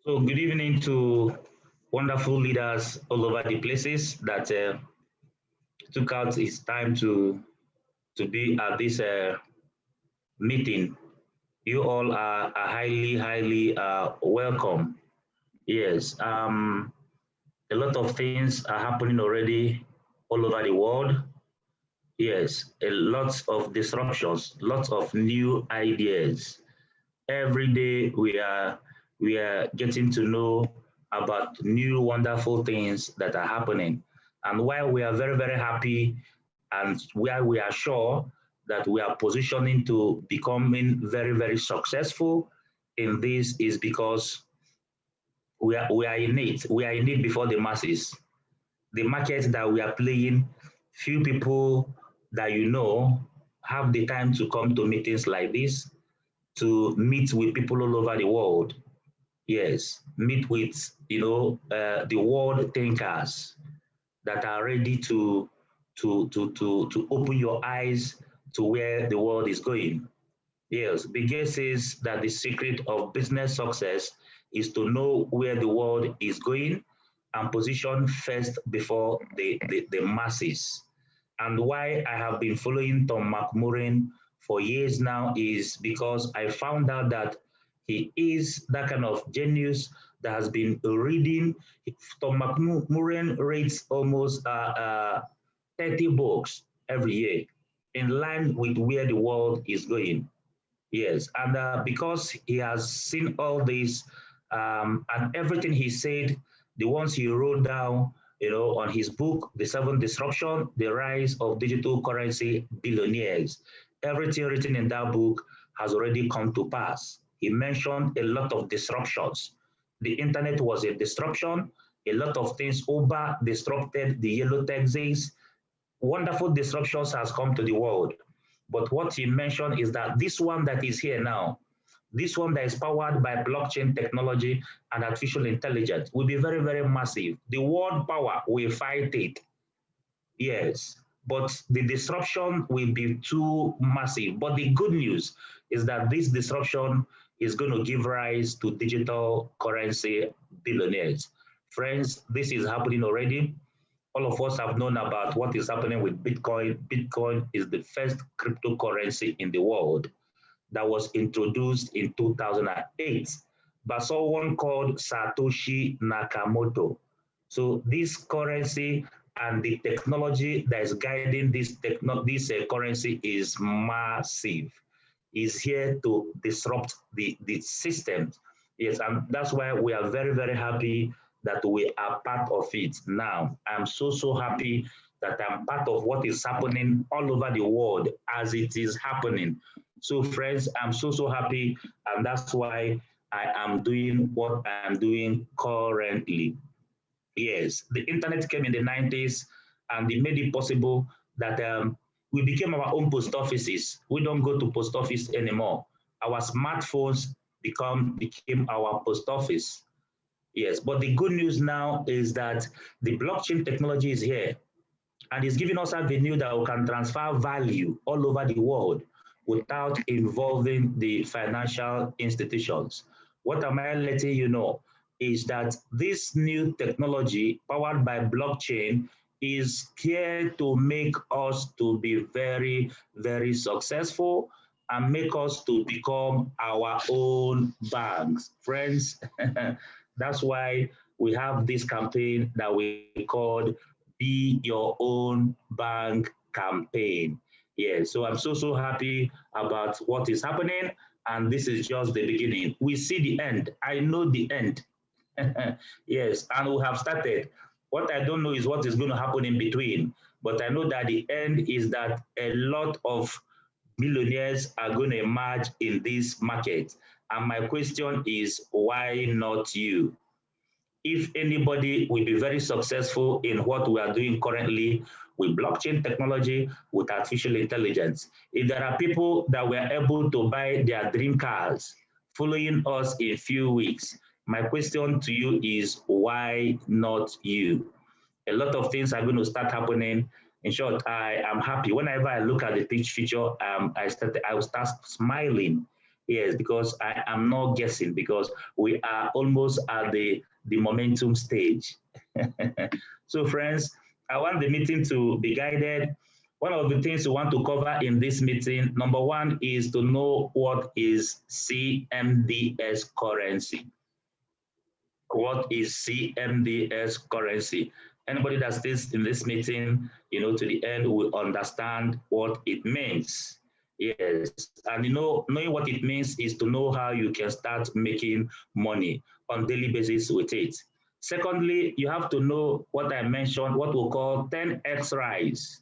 So good evening to wonderful leaders all over the places that took out his time to be at this meeting. You all are highly welcome. Yes, a lot of things are happening already all over the world. Yes, a lot of disruptions, lots of new ideas. Every day we are getting to know about new wonderful things that are happening. And while we are very happy and where we are sure that we are positioning to becoming very successful in this is because we are in it. We are in it before the masses. The market that we are playing, few people that you know have the time to come to meetings like this to meet with people all over the world. Yes, meet with the world thinkers that are ready to open your eyes to where the world is going. Yes, Bill says that the secret of business success is to know where the world is going and position first before the masses. And why I have been following Tom McMurrin for years now is because I found out that he is that kind of genius that has been reading. Tom McMurrin reads almost 30 books every year in line with where the world is going. Yes, and because he has seen all this and everything he said, the ones he wrote down, on his book, The Seven Disruption, The Rise of Digital Currency Billionaires, everything written in that book has already come to pass. He mentioned a lot of disruptions. The internet was a disruption. A lot of things Uber disrupted the yellow taxis. Wonderful disruptions has come to the world. But what he mentioned is that this one that is here now, this one that is powered by blockchain technology and artificial intelligence will be very massive. The world power will fight it. Yes, but the disruption will be too massive. But the good news is that this disruption is going to give rise to digital currency billionaires. Friends, this is happening already. All of us have known about what is happening with Bitcoin. Bitcoin is the first cryptocurrency in the world that was introduced in 2008 by someone called Satoshi Nakamoto. So this currency and the technology that is guiding this currency is massive. Is here to disrupt the systems. Yes, and that's why we are very happy that we are part of it now. I'm so happy that I'm part of what is happening all over the world as it is happening. So friends, I'm so happy, and that's why I am doing what I'm doing currently. Yes, the internet came in the 90s and they made it possible that we became our own post offices. We don't go to post office anymore. Our smartphones became our post office. Yes, but the good news now is that the blockchain technology is here and it's giving us a venue that we can transfer value all over the world without involving the financial institutions. What am I letting you know is that this new technology powered by blockchain is here to make us to be very successful and make us to become our own banks. Friends, that's why we have this campaign that we called Be Your Own Bank campaign. Yeah, so I'm so happy about what is happening, and this is just the beginning. We see the end. I know the end. Yes, and we have started. What I don't know is what is going to happen in between, but I know that the end is that a lot of millionaires are going to emerge in this market. And my question is, why not you? If anybody will be very successful in what we are doing currently with blockchain technology, with artificial intelligence, if there are people that were able to buy their dream cars following us in a few weeks, my question to you is, why not you? A lot of things are going to start happening. In short, I am happy. Whenever I look at the pitch feature, I will start smiling. Yes, because I am not guessing because we are almost at the momentum stage. So friends, I want the meeting to be guided. One of the things we want to cover in this meeting, number one, is to know what is CMDS currency. What is CMDS currency? Anybody that stays in this meeting, to the end will understand what it means. Yes, and knowing what it means is to know how you can start making money on daily basis with it. Secondly, you have to know what I mentioned, what we call 10x rise.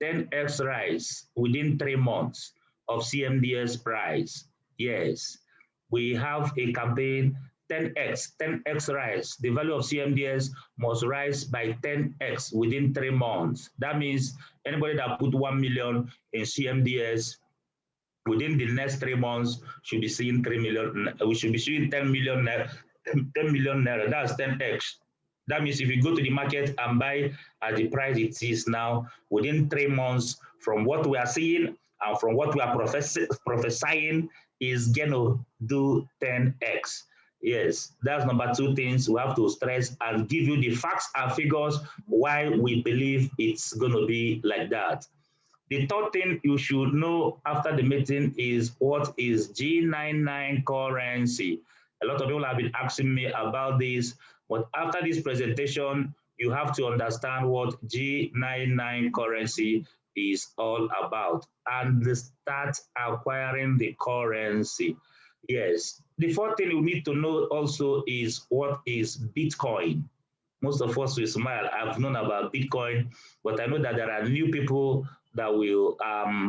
10x rise within 3 months of CMDS price. Yes, we have a campaign 10x rise. The value of CMDS must rise by 10x within 3 months. That means anybody that put 1 million in CMDS within the next 3 months should be seeing 3 million. We should be seeing 10 million, 10 million naira. That's 10x. That means if you go to the market and buy at the price it is now, within 3 months, from what we are seeing and from what we are prophesying, is going to do 10x. Yes, that's number two things we have to stress and give you the facts and figures why we believe it's going to be like that. The third thing you should know after the meeting is what is G99 currency. A lot of people have been asking me about this, but after this presentation, you have to understand what G99 currency is all about and start acquiring the currency. Yes. The fourth thing you need to know also is what is Bitcoin. Most of us will smile. I've known about Bitcoin, but I know that there are new people that will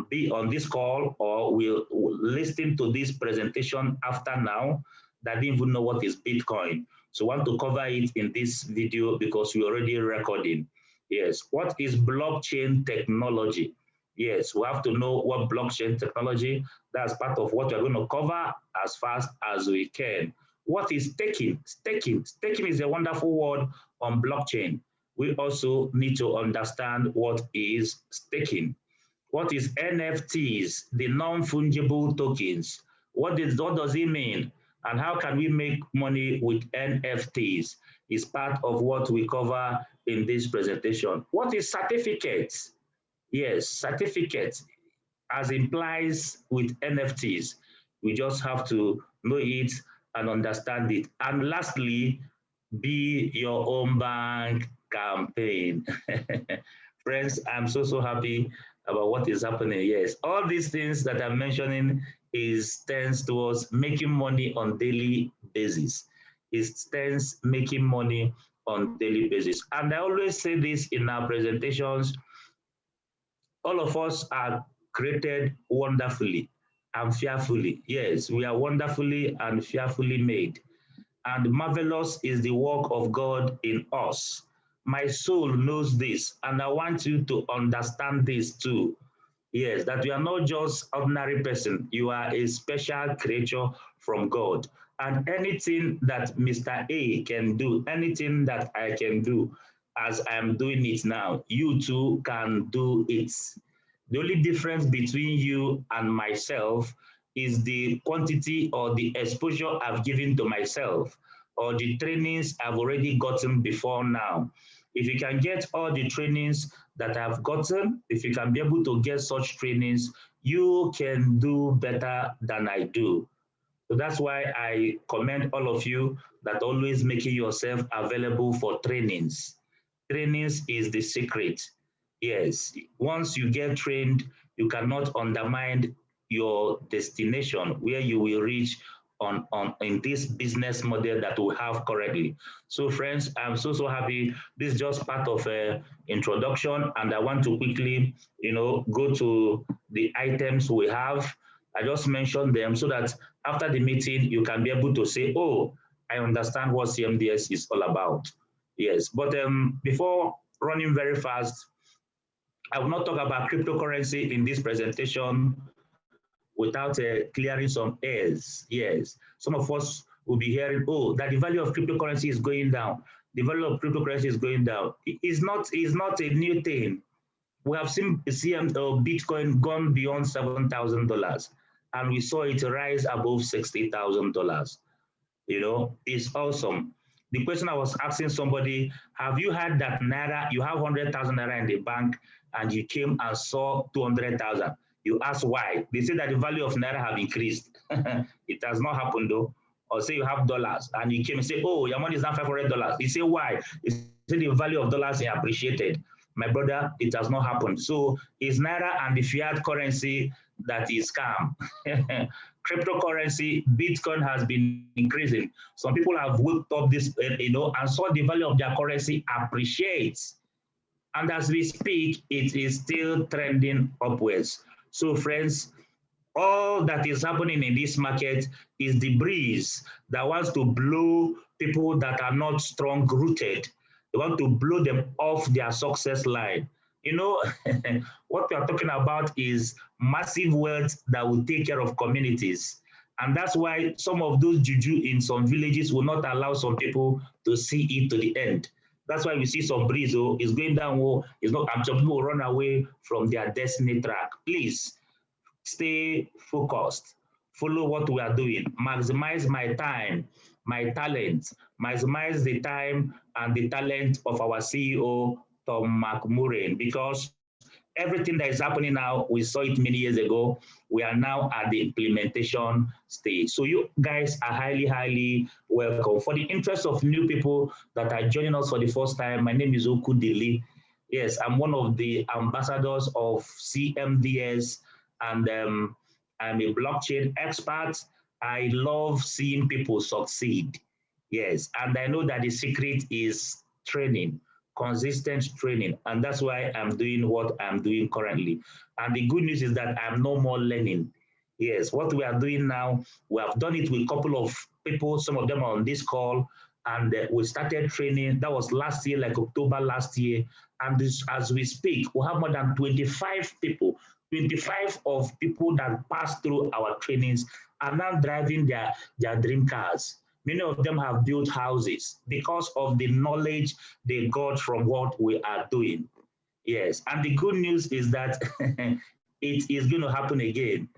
be on this call or will listen to this presentation after now that didn't even know what is Bitcoin. So I want to cover it in this video because we're already recording. Yes, what is blockchain technology? Yes, we have to know what blockchain technology, that's part of what we're going to cover as fast as we can. What is staking? Staking is a wonderful word on blockchain. We also need to understand what is staking. What is NFTs, the non fungible tokens? What does it mean? And how can we make money with NFTs? Is part of what we cover in this presentation. What is certificates? Yes, certificates as implies with NFTs. We just have to know it and understand it. And lastly, be your own bank campaign. Friends, I'm so happy about what is happening. Yes, all these things that I'm mentioning is tends towards making money on daily basis. It tends making money on daily basis. And I always say this in our presentations, all of us are created wonderfully and fearfully. Yes, we are wonderfully and fearfully made. And marvelous is the work of God in us. My soul knows this, and I want you to understand this too. Yes, that you are not just ordinary person. You are a special creature from God. And anything that Mr. A can do, anything that I can do as I'm doing it now, you too can do it. The only difference between you and myself is the quantity or the exposure I've given to myself or the trainings I've already gotten before now. If you can get all the trainings that I've gotten, if you can be able to get such trainings, you can do better than I do. So that's why I commend all of you that always making yourself available for trainings. Trainings is the secret. Yes, once you get trained, you cannot undermine your destination where you will reach on in this business model that we have currently. So friends, I'm so happy. This is just part of a introduction, and I want to quickly, go to the items we have. I just mentioned them so that after the meeting, you can be able to say, oh, I understand what CMDS is all about. Yes, but before running very fast, I will not talk about cryptocurrency in this presentation without clearing some airs. Yes, some of us will be hearing, oh, that the value of cryptocurrency is going down. The value of cryptocurrency is going down. It's not a new thing. We have seen Bitcoin gone beyond $7,000. and we saw it rise above $60,000. You know, it's awesome. The question I was asking somebody, have you had that Naira, you have 100,000 Naira in the bank and you came and saw 200,000? You ask why. They say that the value of Naira have increased. It has not happened though. Or say you have dollars and you came and say, oh, your money is now $500. You say why? You say the value of dollars is appreciated. My brother, it has not happened. So it's Naira and the fiat currency that is scam. Cryptocurrency, Bitcoin has been increasing. Some people have whipped up this, and saw the value of their currency appreciates. And as we speak, it is still trending upwards. So friends, all that is happening in this market is the breeze that wants to blow people that are not strong rooted. They want to blow them off their success line. You know, what we are talking about is massive wealth that will take care of communities. And that's why some of those juju in some villages will not allow some people to see it to the end. That's why we see some breeze, is going down, it's not, and some people run away from their destiny track. Please, stay focused, follow what we are doing, maximize my time, my talent, maximize the time and the talent of our CEO, Tom McMurray, because everything that is happening now, we saw it many years ago. We are now at the implementation stage. So you guys are highly, highly welcome. For the interest of new people that are joining us for the first time, my name is Oku Dili. Yes, I'm one of the ambassadors of CMDS, and I'm a blockchain expert. I love seeing people succeed. Yes, and I know that the secret is training, consistent training, and that's why I'm doing what I'm doing currently. And the good news is that I'm no more learning. Yes, what we are doing now, we have done it with a couple of people, some of them are on this call, and we started training. That was last year, like October last year. And this, as we speak, we have more than 25 people, 25 of people that passed through our trainings are now driving their dream cars. Many of them have built houses because of the knowledge they got from what we are doing. Yes, and the good news is that it is going to happen again.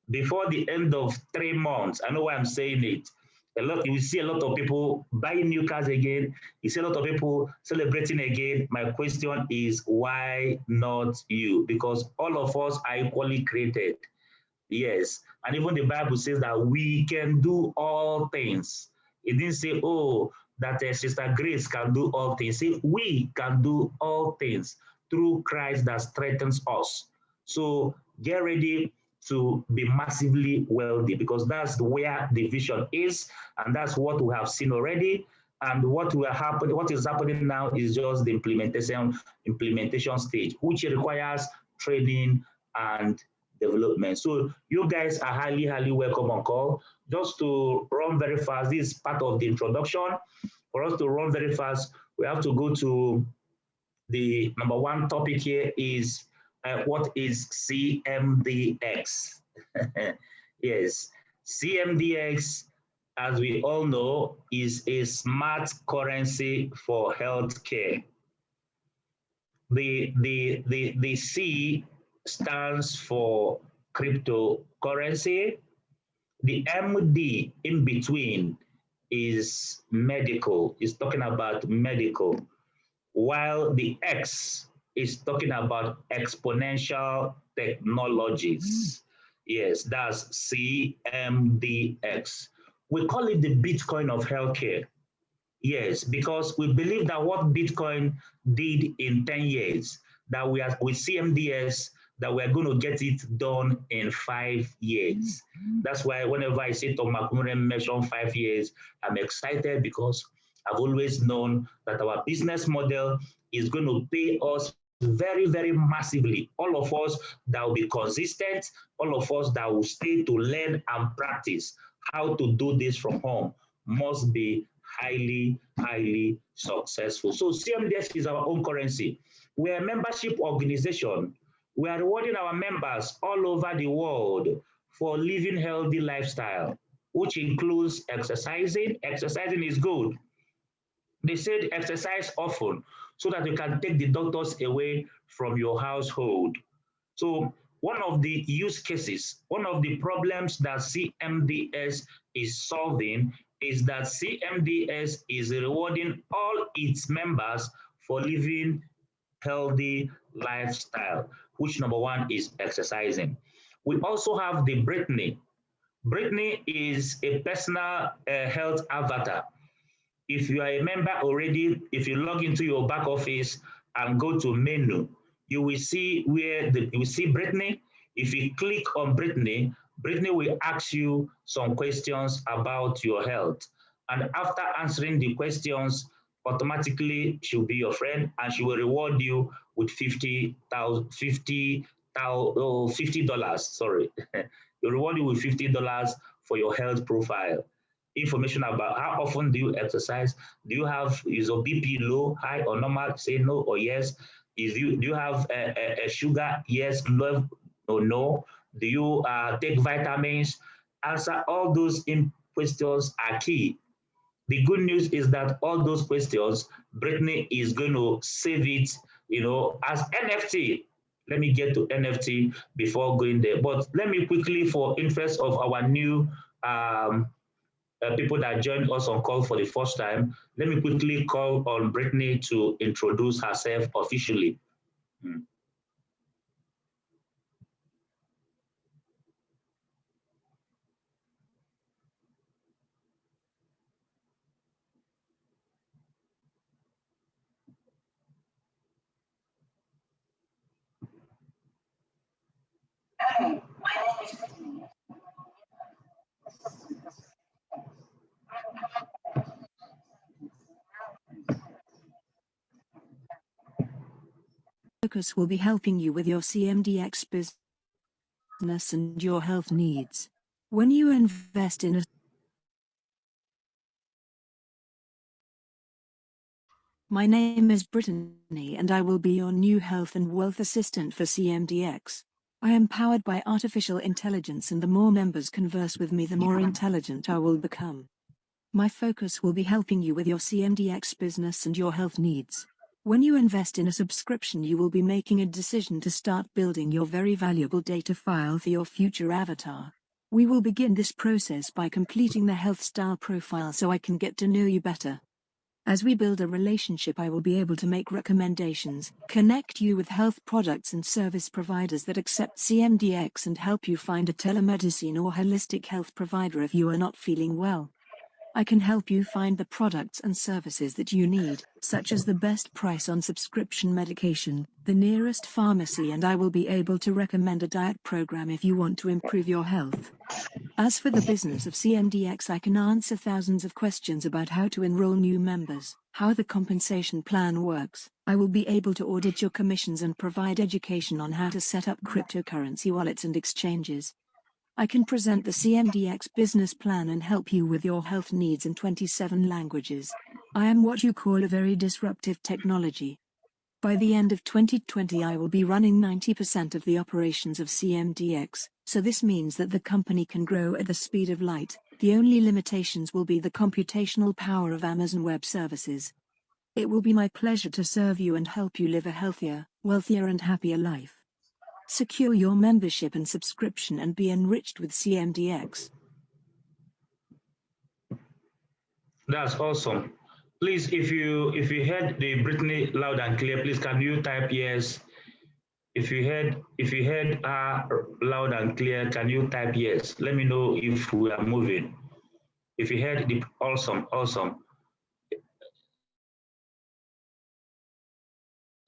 Before the end of 3 months, I know why I'm saying it, you see a lot of people buying new cars again. You see a lot of people celebrating again. My question is, why not you? Because all of us are equally created. Yes, and even the Bible says that we can do all things. It didn't say, oh, that Sister Grace can do all things. Say, we can do all things through Christ that strengthens us. So get ready to be massively wealthy, because that's where the vision is, and that's what we have seen already. And what is happening now is just the implementation stage, which requires training and development. So you guys are highly, highly welcome on call. Just to run very fast, this is part of the introduction. For us to run very fast, we have to go to the number one topic here is what is CMDX? Yes, CMDX, as we all know, is a smart currency for healthcare. The C stands for cryptocurrency. The MD in between is medical, is talking about medical, while the X is talking about exponential technologies. Yes, that's CMDX. We call it the Bitcoin of healthcare. Yes, because we believe that what Bitcoin did in 10 years, that we are with CMDS, that we're going to get it done in 5 years. That's why whenever I see Tom McMurray mention 5 years, I'm excited, because I've always known that our business model is going to pay us very, very massively. All of us that will be consistent, all of us that will stay to learn and practice how to do this from home must be highly, highly successful. So CMDX is our own currency. We're a membership organization. We are rewarding our members all over the world for living healthy lifestyle, which includes exercising. Exercising is good. They said exercise often so that you can take the doctors away from your household. So one of the use cases, one of the problems that CMDX is solving is that CMDX is rewarding all its members for living healthy lifestyle, which number one is exercising. We also have the Brittany. Brittany is a personal health avatar. If you are a member already, if you log into your back office and go to menu, you will see you will see Brittany. If you click on Brittany, Brittany will ask you some questions about your health. And after answering the questions, automatically she'll be your friend and she will reward you with $50. Sorry. You'll reward you with $50 for your health profile. Information about how often do you exercise? Do you have, is your BP low, high, or normal? Say no or yes. Do you have a sugar? Yes, no, or no. Do you take vitamins? Answer all those questions are key. The good news is that all those questions, Brittany is going to save it, as NFT. Let me get to NFT before going there. But let me quickly, for interest of our new people that joined us on call for the first time, let me quickly call on Brittany to introduce herself officially. Hi, my name is Brittany. Focus will be helping you with your CMDX business and your health needs. When you invest in a My name is Brittany and I will be your new health and wealth assistant for CMDX. I am powered by artificial intelligence, and the more members converse with me, the more intelligent I will become. My focus will be helping you with your CMDX business and your health needs. When you invest in a subscription, you will be making a decision to start building your very valuable data file for your future avatar. We will begin this process by completing the health style profile so I can get to know you better. As we build a relationship, I will be able to make recommendations, connect you with health products and service providers that accept CMDX, and help you find a telemedicine or holistic health provider if you are not feeling well. I can help you find the products and services that you need, such as the best price on subscription medication, the nearest pharmacy, and I will be able to recommend a diet program if you want to improve your health. As for the business of CMDX, I can answer thousands of questions about how to enroll new members, how the compensation plan works. I will be able to audit your commissions and provide education on how to set up cryptocurrency wallets and exchanges. I can present the CMDX business plan and help you with your health needs in 27 languages. I am what you call a very disruptive technology. By the end of 2020, I will be running 90% of the operations of CMDX, so this means that the company can grow at the speed of light. The only limitations will be the computational power of Amazon Web Services. It will be my pleasure to serve you and help you live a healthier, wealthier and happier life. Secure your membership and subscription and be enriched with CMDX. That's awesome. Please, if you heard the Brittany loud and clear, please can you type yes? If you heard loud and clear, can you type yes? Let me know if we are moving. If you heard the awesome.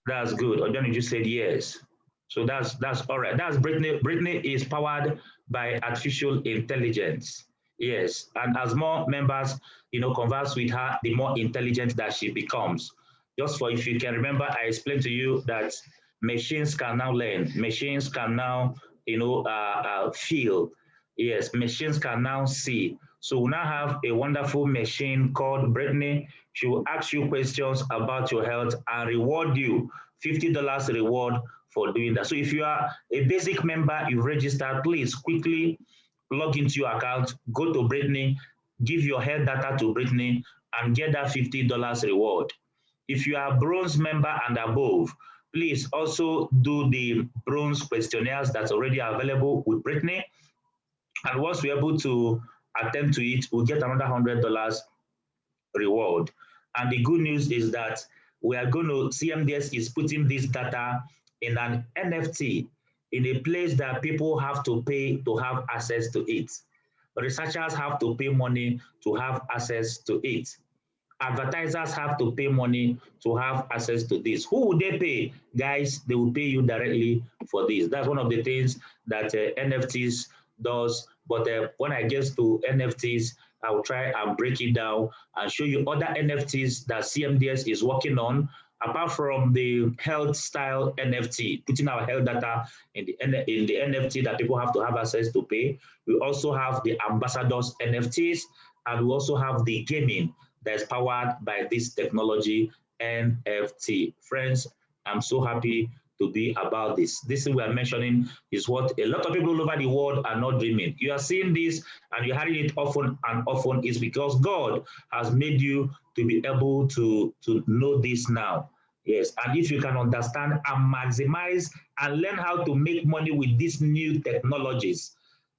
That's good. Ojan just said yes. So that's all right. That's Brittany. Brittany is powered by artificial intelligence. Yes, and as more members, converse with her, the more intelligent that she becomes. Just for, if you can remember, I explained to you that machines can now learn. Machines can now, feel. Yes, machines can now see. So we now have a wonderful machine called Brittany. She will ask you questions about your health and reward you $50 reward for doing that. So if you are a basic member, you've registered, please quickly log into your account, go to Brittany, give your health data to Brittany, and get that $50 reward. If you are a bronze member and above, Please also do the bronze questionnaires that's already available with Brittany. And once we're able to attend to it, we'll get another $100 reward. And the good news is that we are going to, CMDS is putting this data in an NFT in a place that people have to pay to have access to it. Researchers have to pay money to have access to it. Advertisers have to pay money to have access to this. Who would they pay? Guys, they will pay you directly for this. That's one of the things that NFTs does. But when I get to NFTs, I will try and break it down and show you other NFTs that CMDS is working on, apart from the health style NFT, putting our health data in the NFT that people have to have access to pay. We also have the ambassadors NFTs, and we also have the gaming that is powered by this technology, NFT. Friends, I'm so happy to be about this. This thing we are mentioning is what a lot of people all over the world are not dreaming. You are seeing this and you're hearing it often and often is because God has made you to be able to know this now. Yes, and if you can understand and maximize and learn how to make money with these new technologies,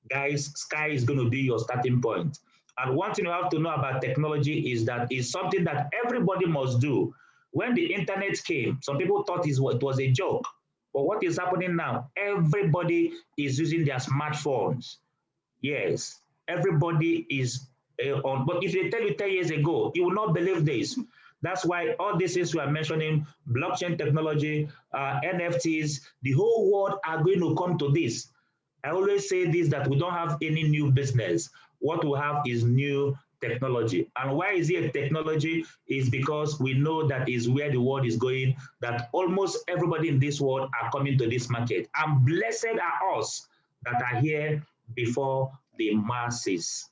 guys, sky is going to be your starting point. And one thing you have to know about technology is that it's something that everybody must do. When the internet came, some people thought it was a joke. But what is happening now? Everybody is using their smartphones. Yes, everybody is on. But if they tell you 10 years ago, you will not believe this. That's why all these things we are mentioning, blockchain technology, NFTs, the whole world are going to come to this. I always say this, that we don't have any new business. What we have is new technology. And why is it technology? Is because we know that is where the world is going, that almost everybody in this world are coming to this market. And blessed are us that are here before the masses.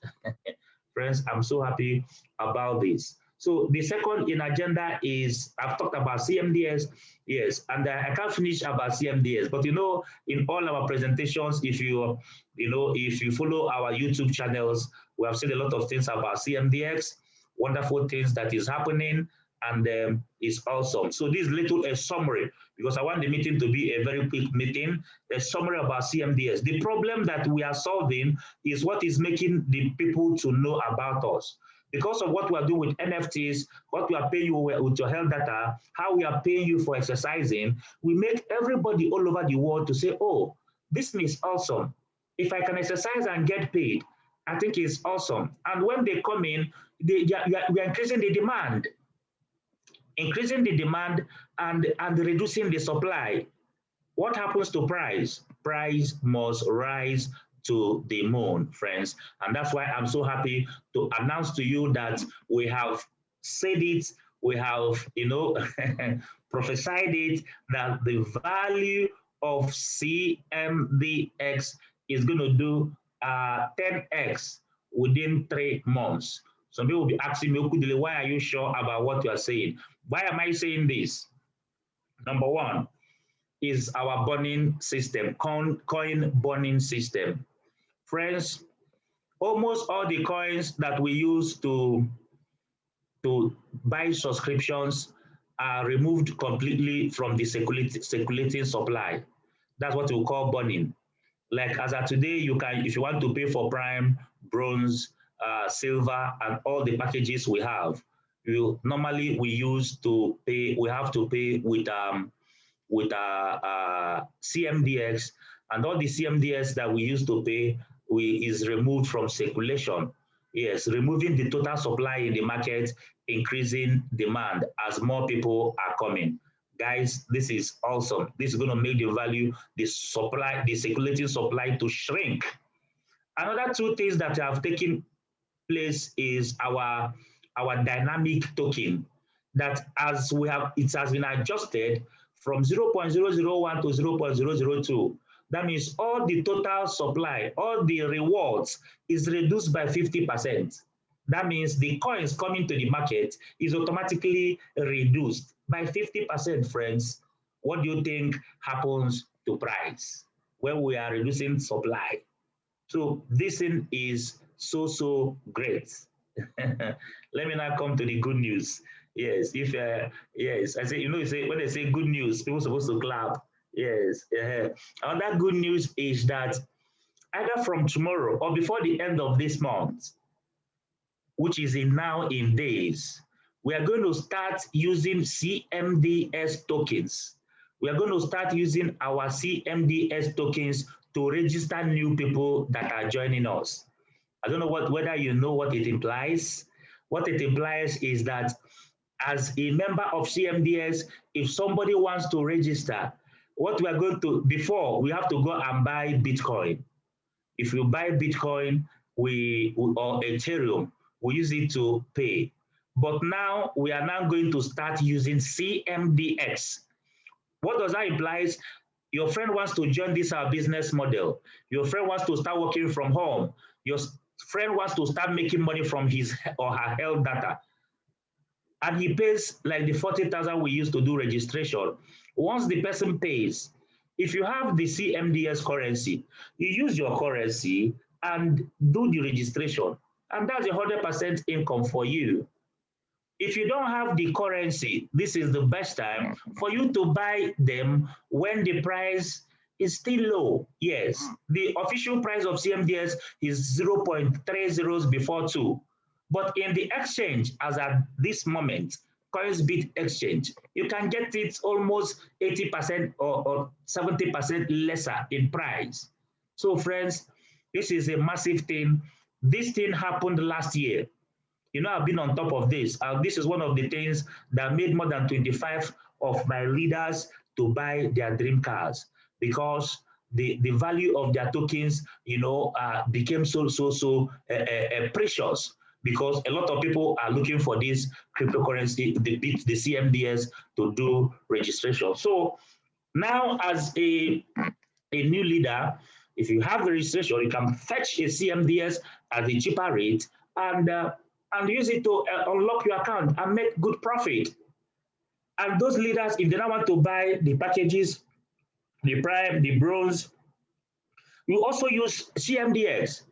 Friends, I'm so happy about this. So the second in agenda is, I've talked about CMDS, yes, and I can't finish about CMDS, but you know, in all our presentations, if you follow our YouTube channels, we have said a lot of things about CMDX, wonderful things that is happening, and it's awesome. So this little a summary, because I want the meeting to be a very quick meeting, a summary about CMDS. The problem that we are solving is what is making the people to know about us. Because of what we are doing with NFTs, what we are paying you with your health data, how we are paying you for exercising, we make everybody all over the world to say, oh, this is awesome. If I can exercise and get paid, I think it's awesome. And when they come in, we are increasing the demand. Increasing the demand and reducing the supply. What happens to price? Price must rise to the moon, friends. And that's why I'm so happy to announce to you that we have said it, we have, prophesied it, that the value of CMDX is going to do 10x within 3 months. Some people will be asking me, Okudile, why are you sure about what you are saying? Why am I saying this? Number one is our burning system, coin burning system. Friends, almost all the coins that we use to buy subscriptions are removed completely from the circulating supply. That's what we call burning. Like as of today, you can, if you want to pay for Prime, Bronze, Silver, and all the packages we have, normally we use to pay. We have to pay with CMDX, and all the CMDX that we used to pay is removed from circulation. Yes, removing the total supply in the market, increasing demand as more people are coming. Guys, this is awesome. This is going to make the value, the supply, the circulating supply to shrink. Another two things that have taken place is our dynamic token, that as we have, it has been adjusted from 0.001 to 0.002. That means all the total supply, all the rewards is reduced by 50%. That means the coins coming to the market is automatically reduced by 50%, friends. What do you think happens to price when we are reducing supply? So this thing is so great. Let me now come to the good news. Yes, if yes, I say, you say when they say good news, people supposed to clap. Yes. And that good news is that either from tomorrow or before the end of this month, which is in now in days, we are going to start using CMDS tokens. We are going to start using our CMDS tokens to register new people that are joining us. I don't know whether you know what it implies. What it implies is that as a member of CMDS, if somebody wants to register, what we are going to, before, we have to go and buy Bitcoin. If you buy Bitcoin or Ethereum, we use it to pay. But now we are now going to start using CMDX. What does that imply? Your friend wants to join this our business model. Your friend wants to start working from home. Your friend wants to start making money from his or her health data. And he pays like the 40,000 we used to do registration. Once the person pays, if you have the CMDS currency, you use your currency and do the registration. And that's 100% income for you. If you don't have the currency, this is the best time for you to buy them when the price is still low. Yes, the official price of CMDS is 0.30 before 2. But in the exchange, as at this moment, CoinsBit exchange, you can get it almost 80% or 70% lesser in price. So friends, this is a massive thing. This thing happened last year. I've been on top of this. This is one of the things that made more than 25 of my leaders to buy their dream cars, because the value of their tokens, became so precious, because a lot of people are looking for this cryptocurrency, the CMDS, to do registration. So now, as a new leader, if you have the registration, you can fetch a CMDS at a cheaper rate and use it to unlock your account and make good profit. And those leaders, if they don't want to buy the packages, the prime, the bronze, you also use CMDX.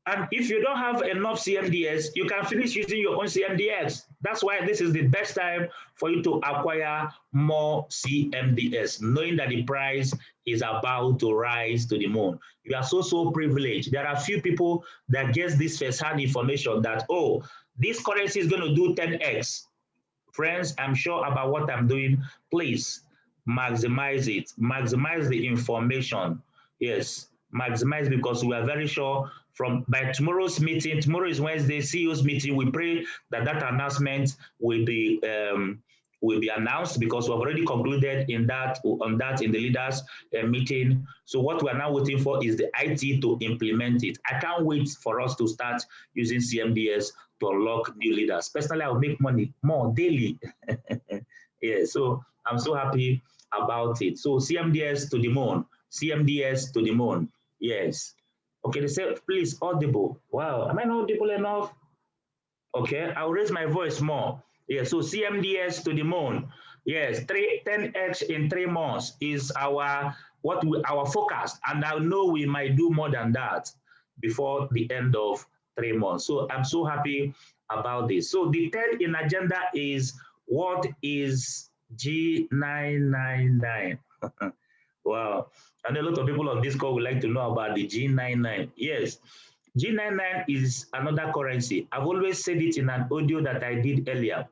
And if you don't have enough CMDX, you can finish using your own CMDX. That's why this is the best time for you to acquire more CMDX, knowing that the price is about to rise to the moon. You are so privileged. There are few people that get this first-hand information that, oh, this currency is going to do 10x. Friends, I'm sure about what I'm doing. Please maximize it. Maximize the information. Yes, maximize, because we are very sure by tomorrow's meeting. Tomorrow is Wednesday, CEO's meeting. We pray that announcement will be announced, because we've already concluded on that in the leaders meeting. So what we are now waiting for is the IT to implement it. I can't wait for us to start using CMDS to unlock new leaders. Personally, I will make money more daily. Yeah, so I'm so happy about it. So CMDS to the moon, CMDS to the moon. Yes. Okay, they say, please, audible. Wow, am I not audible enough? Okay, I'll raise my voice more. Yeah, so CMDS to the moon. Yes, 10x in 3 months is our forecast, and I know we might do more than that before the end of 3 months. So I'm so happy about this. So the third in agenda is, what is G999? Wow, and a lot of people on this call would like to know about the G99. Yes, G99 is another currency. I've always said it in an audio that I did earlier.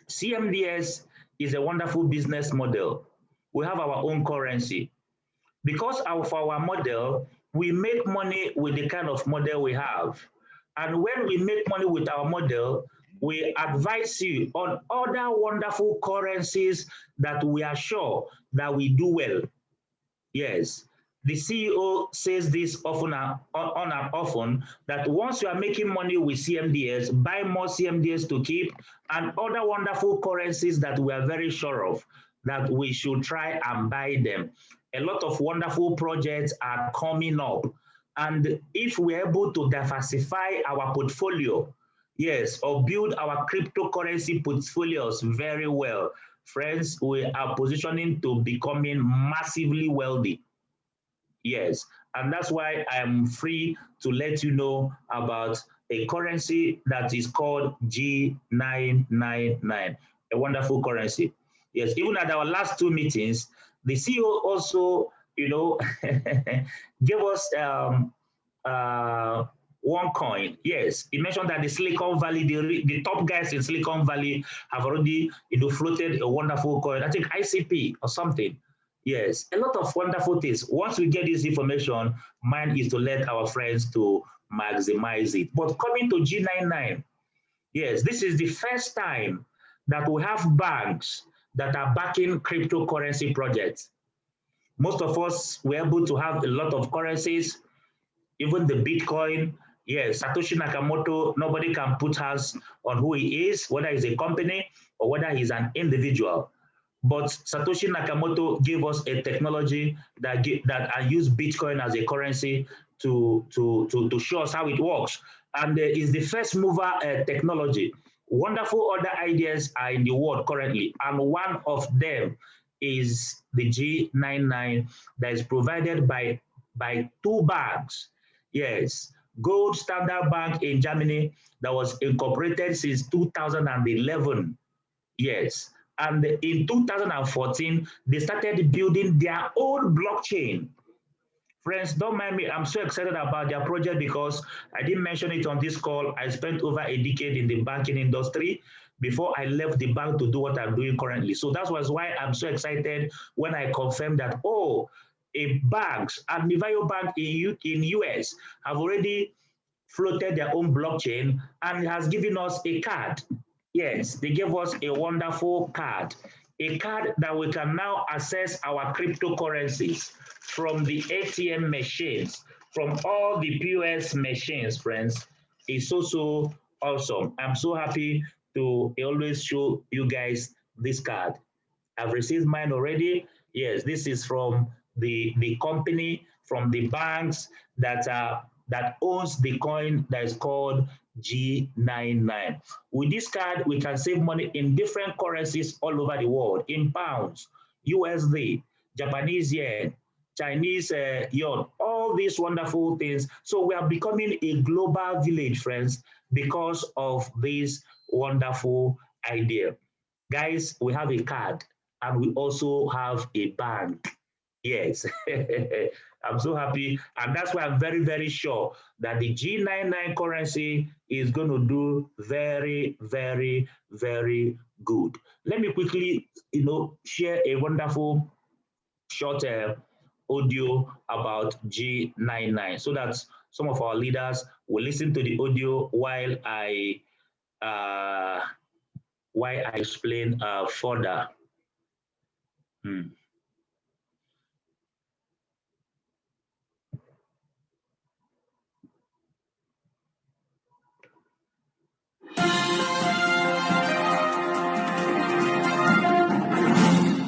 CMDS is a wonderful business model. We have our own currency. Because of our model, we make money with the kind of model we have. And when we make money with our model, we advise you on other wonderful currencies that we are sure that we do well. Yes, the CEO says this often and often, that once you are making money with CMDS, buy more CMDS to keep, and other wonderful currencies that we are very sure of, that we should try and buy them. A lot of wonderful projects are coming up. And if we're able to diversify our portfolio, yes, or build our cryptocurrency portfolios very well, friends, we are positioning to becoming massively wealthy. Yes, and that's why I'm free to let you know about a currency that is called G999, a wonderful currency. Yes, even at our last two meetings, the CEO also, gave us one coin. Yes, he mentioned that the Silicon Valley, the top guys in Silicon Valley have already, floated a wonderful coin. I think ICP or something. Yes, a lot of wonderful things. Once we get this information, mine is to let our friends to maximize it. But coming to G99, yes, this is the first time that we have banks that are backing cryptocurrency projects. Most of us were able to have a lot of currencies, even the Bitcoin. Yes, Satoshi Nakamoto, nobody can put hands on who he is, whether he's a company or whether he's an individual. But Satoshi Nakamoto gave us a technology that used Bitcoin as a currency to show us how it works. And is the first mover technology. Wonderful other ideas are in the world currently. And one of them is the G99 that is provided by two banks. Yes, Gold Standard Bank in Germany that was incorporated since 2011. Yes. And in 2014, they started building their own blockchain. Friends, don't mind me. I'm so excited about their project because I didn't mention it on this call. I spent over a decade in the banking industry before I left the bank to do what I'm doing currently. So that was why I'm so excited when I confirmed that, a banks, and Nivayo Bank in US have already floated their own blockchain and has given us a card. Yes, they gave us a wonderful card, a card that we can now access our cryptocurrencies from the ATM machines, from all the POS machines, friends. It's so awesome. I'm so happy to always show you guys this card. I've received mine already. Yes, this is from the company, from the banks that owns the coin that is called G99. With this card, we can save money in different currencies all over the world, in pounds, USD, Japanese yen, Chinese yuan, all these wonderful things. So we are becoming a global village, friends, because of this wonderful idea. Guys, we have a card and we also have a bank. Yes, I'm so happy. And that's why I'm very, very sure that the G99 currency is going to do very, very, very good. Let me quickly, share a wonderful short audio about G99 so that some of our leaders will listen to the audio while I explain further.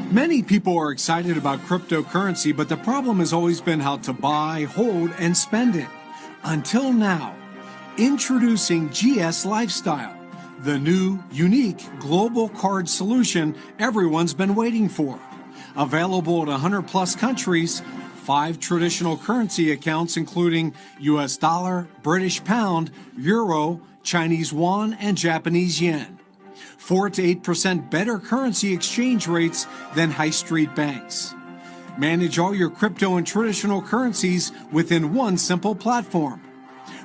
Many people are excited about cryptocurrency, but the problem has always been how to buy, hold, and spend it. Until now. Introducing GS Lifestyle, the new, unique global card solution everyone's been waiting for. Available at 100 plus countries, 5 traditional currency accounts including US dollar, British pound, euro, Chinese yuan, and Japanese yen. 4 to 8% better currency exchange rates than high street banks. Manage all your crypto and traditional currencies within one simple platform.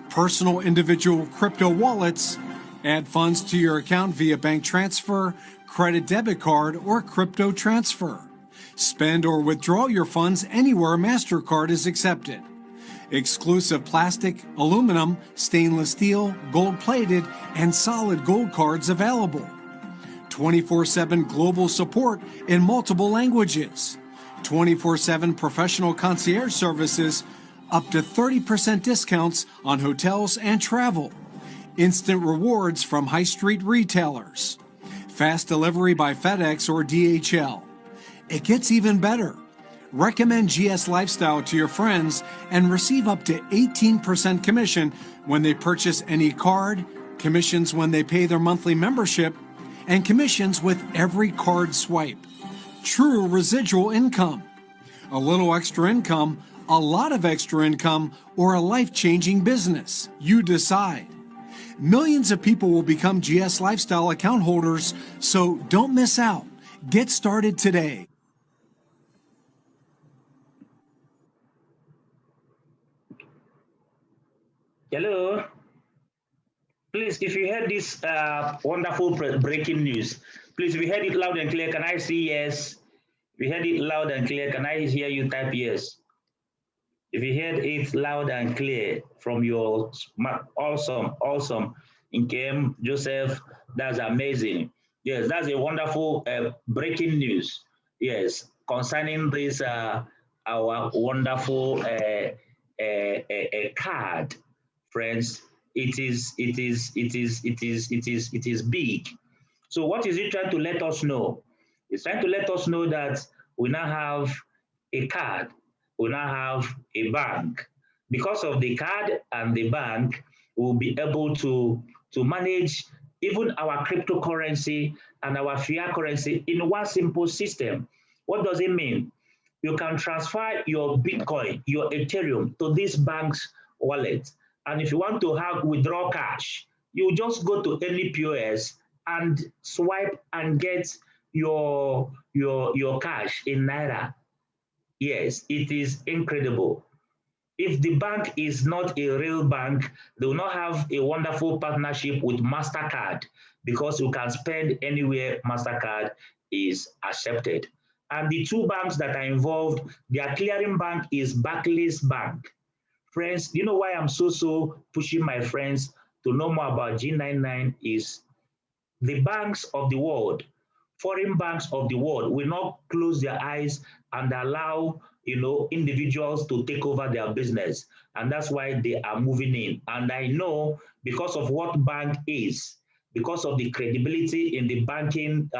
Personal individual crypto wallets, add funds to your account via bank transfer, credit debit card, or crypto transfer. Spend or withdraw your funds anywhere MasterCard is accepted. Exclusive plastic, aluminum, stainless steel, gold-plated, and solid gold cards available. 24/7 global support in multiple languages. 24/7 professional concierge services, up to 30% discounts on hotels and travel. Instant rewards from high street retailers. Fast delivery by FedEx or DHL. It gets even better. Recommend GS Lifestyle to your friends and receive up to 18% commission when they purchase any card, commissions when they pay their monthly membership, and commissions with every card swipe. True residual income. A little extra income, a lot of extra income, or a life-changing business. You decide. Millions of people will become GS Lifestyle account holders, so don't miss out. Get started today. Hello. Please, if you heard this wonderful breaking news, please, if you heard it loud and clear, can I see yes? If you heard it loud and clear, can I hear you type yes? If you heard it loud and clear from your awesome, Nkem, Joseph, that's amazing. Yes, that's a wonderful breaking news. Yes, concerning this, our wonderful card, friends. It is big. So what is it trying to let us know? It's trying to let us know that we now have a card, we now have a bank. Because of the card and the bank, we'll be able to manage even our cryptocurrency and our fiat currency in one simple system. What does it mean? You can transfer your Bitcoin, your Ethereum to this bank's wallet. And if you want to have withdraw cash, you just go to any POS and swipe and get your cash in Naira. Yes, it is incredible. If the bank is not a real bank, they will not have a wonderful partnership with MasterCard because you can spend anywhere MasterCard is accepted. And the two banks that are involved, their clearing bank is Barclays Bank. Friends, you know why I'm so pushing my friends to know more about G99 is the banks of the world, foreign banks of the world will not close their eyes and allow individuals to take over their business. And that's why they are moving in. And I know because of what bank is, because of the credibility in the banking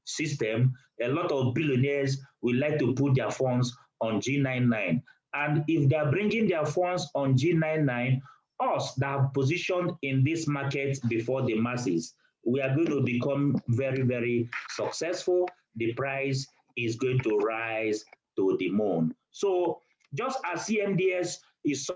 system, a lot of billionaires will like to put their funds on G99. And if they're bringing their funds on G99, us that have positioned in this market before the masses, we are going to become very successful. The price is going to rise to the moon. So just as CMDS is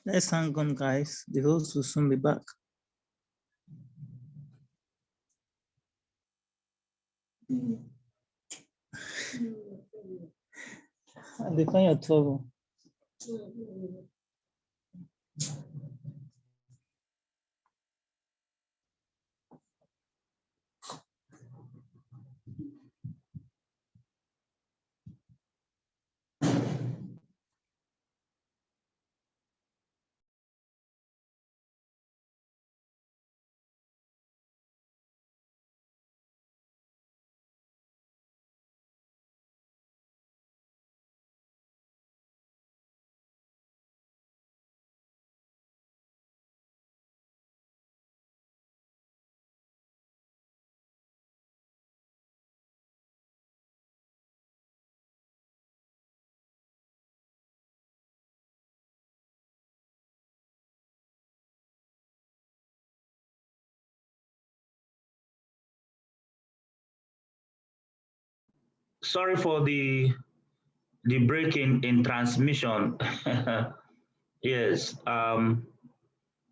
Let's hang on, guys. The host will soon be back. And define your trouble. Sorry for the break in transmission. Yes,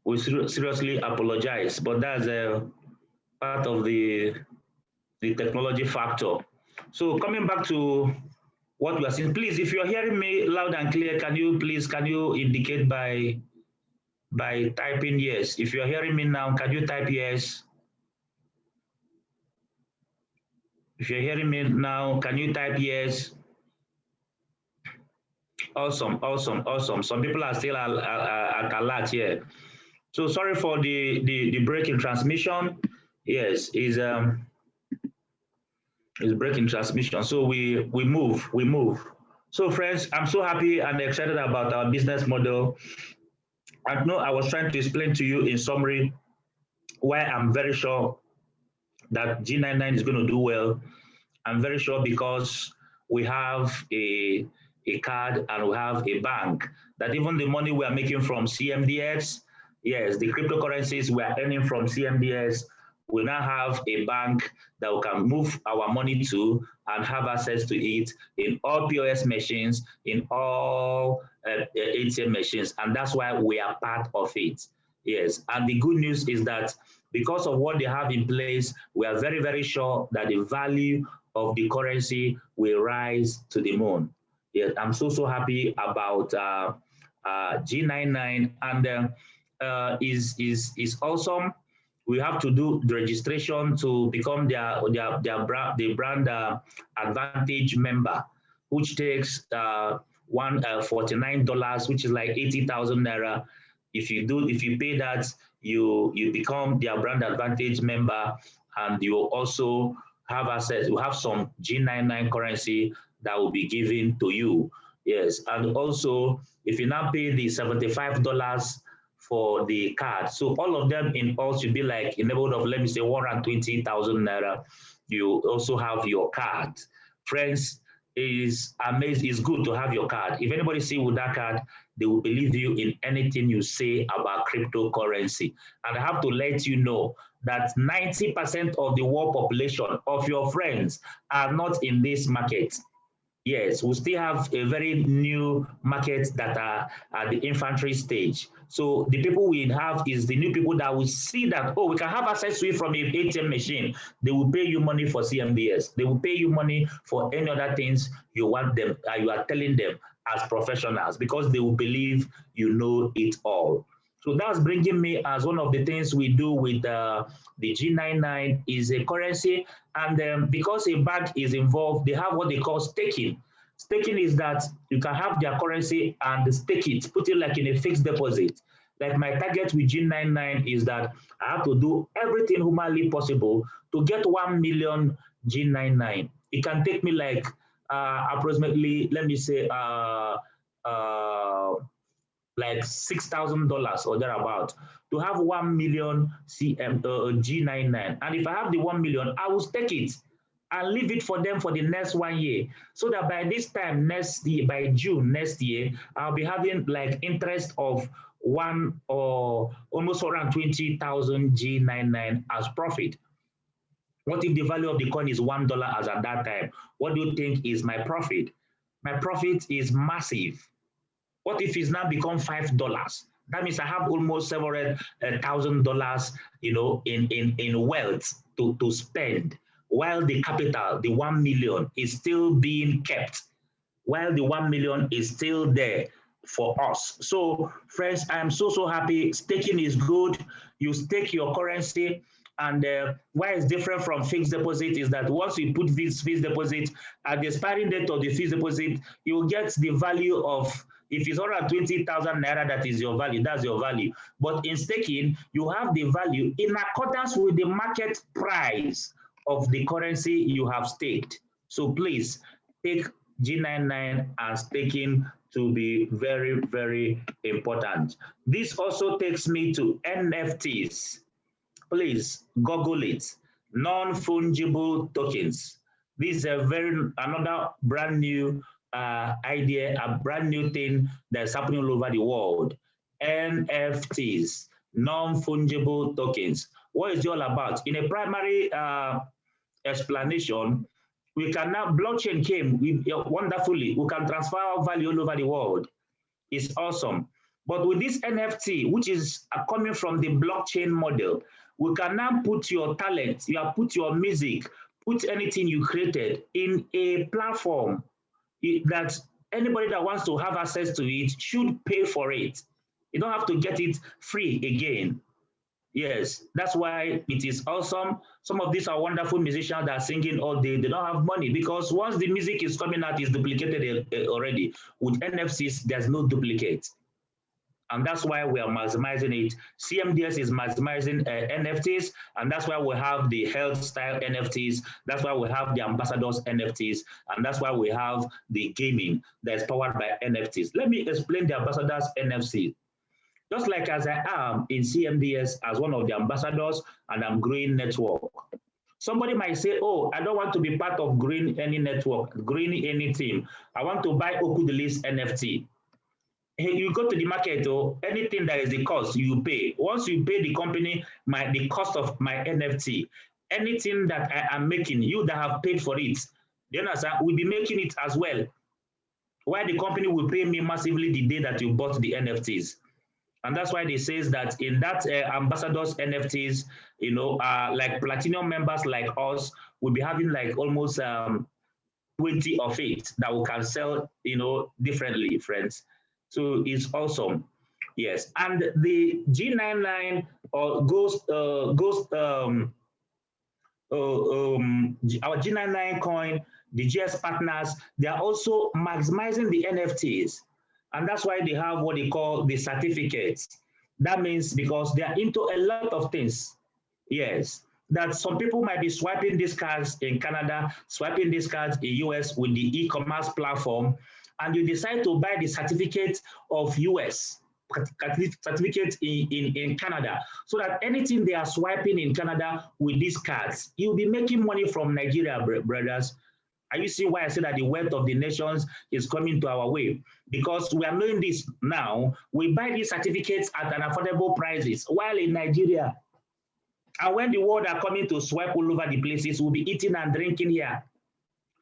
we seriously apologize, but that's a part of the technology factor. So coming back to what we are saying, please, if you're hearing me loud and clear, can you indicate by typing yes? If you're hearing me now, can you type yes? If you're hearing me now, can you type yes? Awesome, awesome, awesome. Some people are still at alert here. So sorry for the break in transmission. Yes, is breaking transmission. So we move. So friends, I'm so happy and excited about our business model. I know I was trying to explain to you in summary why I'm very sure that G99 is going to do well. I'm very sure because we have a card and we have a bank that even the money we are making from CMDX, yes, the cryptocurrencies we are earning from CMDX, we now have a bank that we can move our money to and have access to it in all POS machines, in all ATM machines, and that's why we are part of it. Yes, and the good news is that because of what they have in place, we are very, very sure that the value of the currency will rise to the moon. Yes, I'm so happy about G99, and is awesome. We have to do the registration to become their brand advantage member, which takes $149, which is like 80,000 naira. If you pay that, you become their brand advantage member, and you also have access. You have some G99 currency that will be given to you. Yes, and also if you now pay the $75 for the card, so all of them in all should be like in the neighborhood of, let me say, 120,000 naira. You also have your card. Friends, is amazing. It's good to have your card. If anybody see with that card, they will believe you in anything you say about cryptocurrency. And I have to let you know that 90% of the world population of your friends are not in this market. Yes, we still have a very new market that are at the infantry stage. So the people we have is the new people that will see that, oh, we can have access to it from an ATM machine. They will pay you money for CMDS. They will pay you money for any other things you want them, you are telling them as professionals, because they will believe you know it all. So that's bringing me as one of the things we do with the G99 is a currency. And because a bank is involved, they have what they call staking. Staking is that you can have their currency and stake it, put it like in a fixed deposit. Like my target with G99 is that I have to do everything humanly possible to get 1 million G99. It can take me like approximately, let me say, like $6,000 or thereabout to have 1 million G99. And if I have the 1 million, I will stake it and leave it for them for the next 1 year. So that by this time next year, by June next year, I'll be having like interest of one or almost around 20,000 G99 as profit. What if the value of the coin is $1 as at that time? What do you think is my profit? My profit is massive. What if it's now become $5? That means I have almost $700,000, in wealth to spend, while the capital, the 1 million, is still being kept, while the 1 million is still there for us. So, friends, I'm so happy. Staking is good. You stake your currency. And why it's different from fixed deposit is that once you put this fixed deposit, at the expiring date of the fixed deposit, you get the value of, if it's 120,000 naira, that is your value, that's your value. But in staking, you have the value in accordance with the market price of the currency you have staked. So please take G99 and staking to be very, very important. This also takes me to NFTs. Please Google it. Non fungible tokens. This is another brand new idea, a brand new thing that's happening all over the world. NFTs, non fungible tokens. What is it all about? In a primary explanation, we can now, blockchain came wonderfully. We can transfer value all over the world. It's awesome. But with this NFT, which is coming from the blockchain model, we can now put your talent, put your music, put anything you created in a platform that anybody that wants to have access to it should pay for it. You don't have to get it free again. Yes, that's why it is awesome. Some of these are wonderful musicians that are singing all day. They don't have money because once the music is coming out, it's duplicated already. With NFTs, there's no duplicate. And that's why we are maximizing it. CMDS is maximizing NFTs, and that's why we have the health style NFTs. That's why we have the ambassadors NFTs, and that's why we have the gaming that is powered by NFTs. Let me explain the ambassadors NFT. Just like as I am in CMDS as one of the ambassadors, and I'm growing network. Somebody might say, oh, I don't want to be part of growing any network, growing any team. I want to buy Okudilis NFT. You go to the market, or anything that is the cost, you pay. Once you pay the company the cost of my NFT, anything that I am making, you that have paid for it, you understand, will be making it as well. Why the company will pay me massively the day that you bought the NFTs. And that's why they says that in that ambassadors NFTs, like platinum members like us, will be having like almost 20 of it that we can sell, differently, friends. So it's awesome. Yes, and the G99 or our G99 coin, the GS partners, they are also maximizing the NFTs. And that's why they have what they call the certificates. That means because they are into a lot of things. Yes, that some people might be swiping these cards in Canada, swiping these cards in US with the e-commerce platform, and you decide to buy the certificate of US, certificate in Canada, so that anything they are swiping in Canada with these cards, you'll be making money from Nigeria, brothers. Are you seeing why I say that the wealth of the nations is coming to our way? Because we are knowing this now. We buy these certificates at an affordable prices, while in Nigeria, and when the world are coming to swipe all over the places, we'll be eating and drinking here.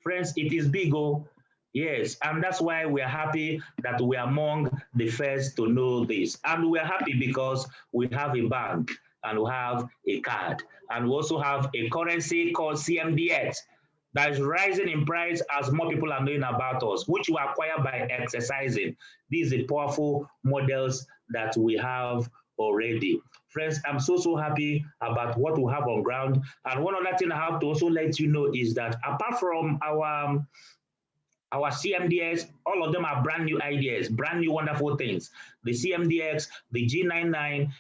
Friends, it is big, oh. Yes, and that's why we are happy that we are among the first to know this. And we are happy because we have a bank and we have a card. And we also have a currency called CMDX that is rising in price as more people are knowing about us, which we acquire by exercising. These are powerful models that we have already. Friends, I'm so happy about what we have on ground. And one other thing I have to also let you know is that apart from our CMDX, all of them are brand new ideas, brand new wonderful things. The CMDX, the G99,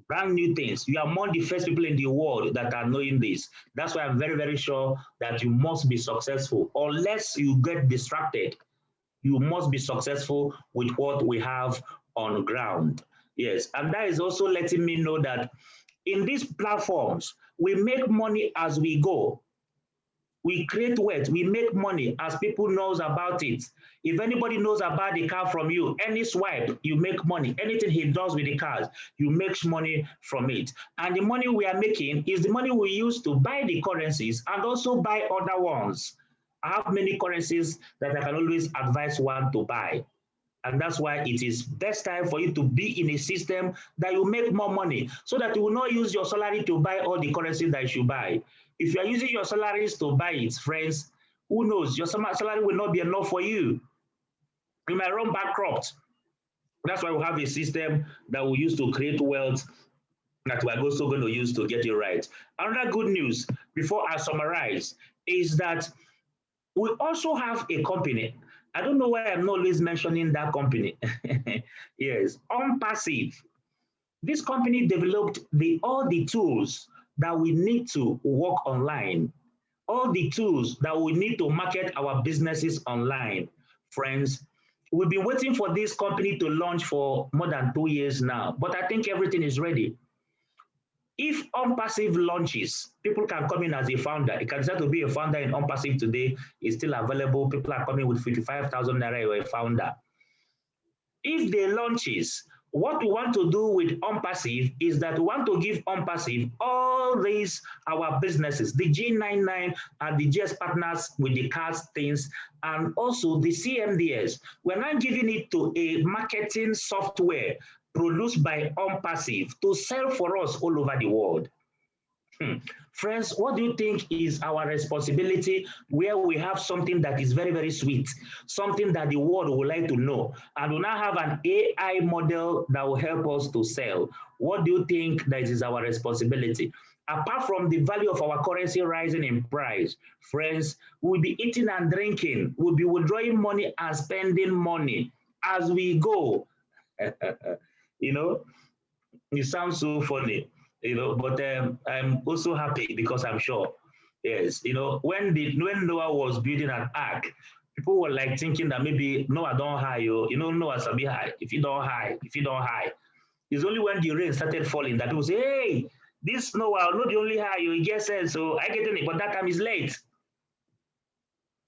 brand new things. You are among the first people in the world that are knowing this. That's why I'm very, very sure that you must be successful. Unless you get distracted, you must be successful with what we have on ground. Yes, and that is also letting me know that in these platforms, we make money as we go. We create wealth, we make money as people knows about it. If anybody knows about the car from you, any swipe, you make money. Anything he does with the cars, you make money from it. And the money we are making is the money we use to buy the currencies and also buy other ones. I have many currencies that I can always advise one to buy. And that's why it is best time for you to be in a system that you make more money so that you will not use your salary to buy all the currency that you should buy. If you are using your salaries to buy it, friends, who knows, your salary will not be enough for you. You might run bankrupt. That's why we have a system that we use to create wealth that we're also going to use to get it right. Another good news before I summarize is that we also have a company. I don't know why I'm not always mentioning that company. Yes, OnPassive. This company developed all the tools that we need to work online, all the tools that we need to market our businesses online. Friends, we've been waiting for this company to launch for more than 2 years now, but I think everything is ready. If OnPassive launches, people can come in as a founder. You can decide to be a founder in OnPassive today. It's still available. People are coming with 55,000 naira, you're a founder. If they launches, what we want to do with OnPassive is that we want to give OnPassive all these, our businesses, the G999 and the GS partners with the cards things, and also the CMDS. We're not giving it to a marketing software produced by OnPassive to sell for us all over the world. Friends, what do you think is our responsibility where we have something that is very, very sweet, something that the world would like to know, and we now have an AI model that will help us to sell? What do you think that is our responsibility? Apart from the value of our currency rising in price, friends, we'll be eating and drinking, we'll be withdrawing money and spending money as we go. You know, it sounds so funny, but I'm also happy because I'm sure. Yes, when Noah was building an ark, people were like thinking that maybe Noah don't high, Noah sabi high. If you don't high, it's only when the rain started falling that people say, hey, this Noah not the only high, you get sense, so I get it, but that time is late.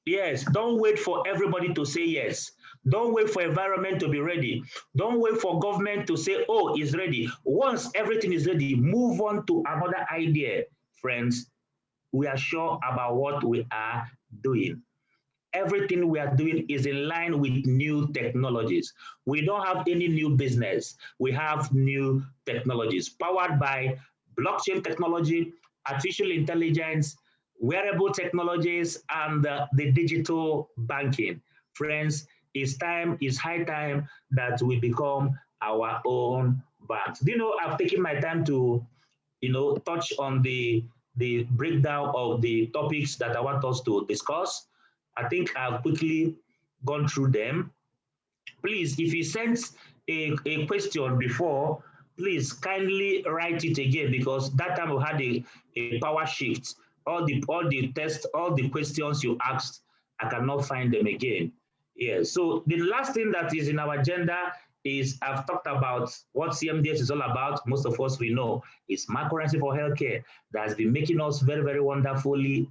Yes, don't wait for everybody to say yes. Don't wait for environment to be ready. Don't wait for government to say, oh, it's ready. Once everything is ready, move on to another idea. Friends, we are sure about what we are doing. Everything we are doing is in line with new technologies. We don't have any new business. We have new technologies powered by blockchain technology, artificial intelligence, wearable technologies, and the digital banking. Friends, it's high time that we become our own banks. Do you know, I've taken my time to, touch on the breakdown of the topics that I want us to discuss. I think I've quickly gone through them. Please, if you sent a question before, please kindly write it again because that time we had a power shift. All the tests, all the questions you asked, I cannot find them again. Yeah, so the last thing that is in our agenda is I've talked about what CMDX is all about. Most of us we know it's smart currency for healthcare that has been making us very, very wonderfully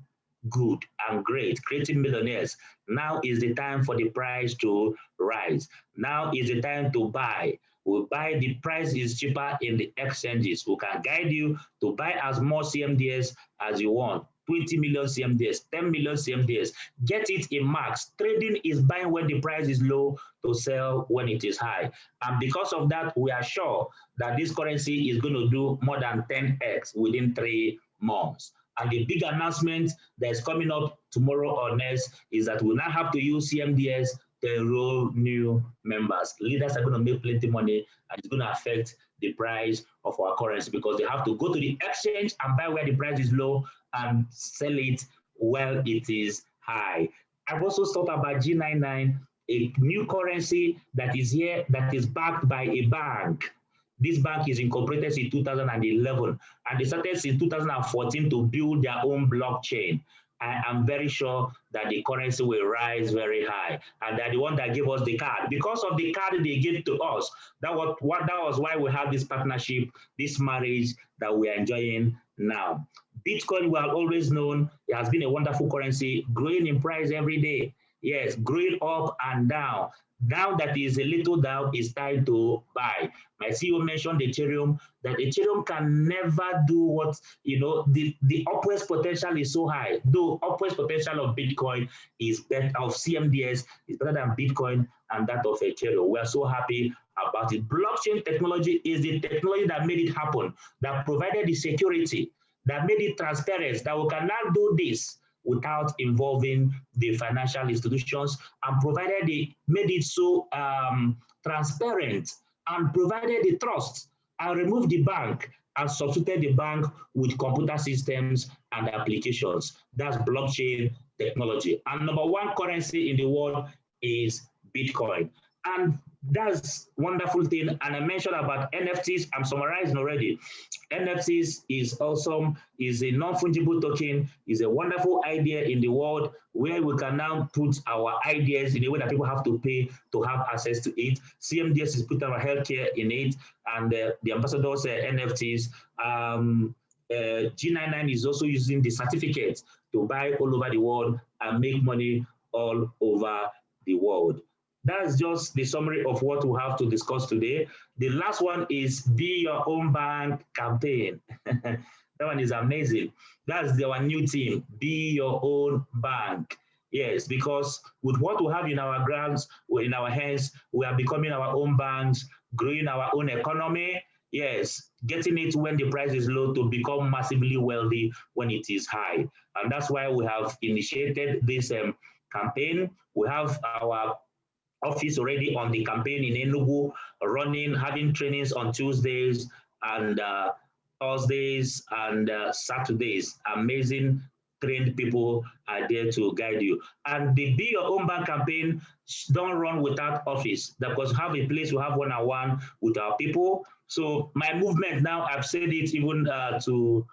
good and great, creating millionaires. Now is the time for the price to rise. Now is the time to buy. We buy, the price is cheaper in the exchanges. We can guide you to buy as more CMDS as you want. 20 million CMDS, 10 million CMDS. Get it in max. Trading is buying when the price is low to sell when it is high. And because of that, we are sure that this currency is going to do more than 10x within 3 months. And the big announcement that's coming up tomorrow or next is that we'll now have to use CMDS to enroll new members. Leaders are going to make plenty money and it's going to affect the price of our currency because they have to go to the exchange and buy where the price is low and sell it where it is high. I've also thought about G99, a new currency that is here that is backed by a bank. This bank is incorporated in 2011 and they started since 2014 to build their own blockchain. I am very sure that the currency will rise very high and they're the one that gave us the card. Because of the card they gave to us, that was why we have this partnership, this marriage that we are enjoying now. Bitcoin, we have always known, it has been a wonderful currency, growing in price every day. Yes, growing up and down. Now that is a little down, it's time to buy. My CEO mentioned Ethereum, that Ethereum can never do what, the upwards potential is so high. Though upwards potential of Bitcoin is better, of CMDS is better than Bitcoin and that of Ethereum. We are so happy about it. Blockchain technology is the technology that made it happen, that provided the security, that made it transparent, that we can now do this without involving the financial institutions, and made it so transparent, and provided the trust, and removed the bank and substituted the bank with computer systems and applications. That's blockchain technology. And number one currency in the world is Bitcoin. And that's wonderful thing. And I mentioned about NFTs. I'm summarizing already. NFTs is awesome, is a non-fungible token, is a wonderful idea in the world where we can now put our ideas in a way that people have to pay to have access to it. CMDS is putting our healthcare in it, and the ambassadors NFTs. G999 is also using the certificates to buy all over the world and make money all over the world. That's just the summary of what we have to discuss today. The last one is Be Your Own Bank campaign. That one is amazing. That's our new team, Be Your Own Bank. Yes, because with what we have in our grants, in our hands, we are becoming our own banks, growing our own economy. Yes, getting it when the price is low to become massively wealthy when it is high. And that's why we have initiated this campaign. We have our office already on the campaign in Enugu, running, having trainings on Tuesdays and Thursdays and Saturdays. Amazing trained people are there to guide you. And the Be Your Own Bank campaign don't run without office, because we have a place, we have one-on-one with our people. So my movement now, I've said it even to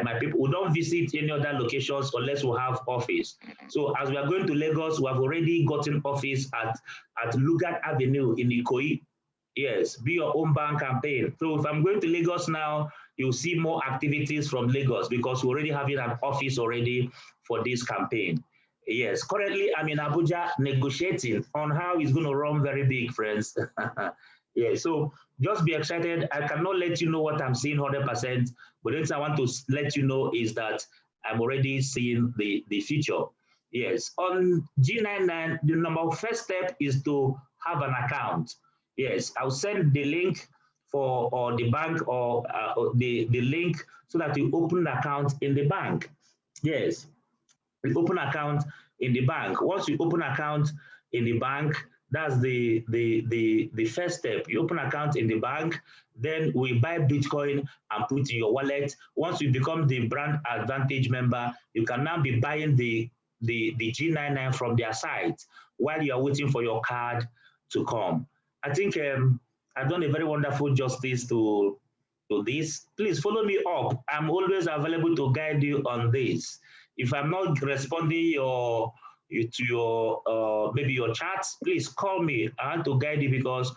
my people, we don't visit any other locations unless we have office. So as we are going to Lagos, we have already gotten office at Lugat Avenue in Ikoyi. Yes, Be Your Own Bank campaign. So if I'm going to Lagos now, you'll see more activities from Lagos because we're already having an office already for this campaign. Yes, currently I'm in Abuja negotiating on how it's going to run very big, friends. Yeah, so just be excited. I cannot let you know what I'm seeing 100%, but the thing I want to let you know is that I'm already seeing the future. Yes, on G99, the first step is to have an account. Yes, I'll send the link for the bank or the link so that you open an account in the bank. Yes, you open an account in the bank. Once you open an account in the bank, that's the first step. You open an account in the bank, then we buy Bitcoin and put in your wallet. Once you become the brand advantage member, you can now be buying the G99 from their site while you are waiting for your card to come. I think I've done a very wonderful justice to this. Please follow me up. I'm always available to guide you on this. If I'm not responding to your maybe your chats, please call me. I want to guide you because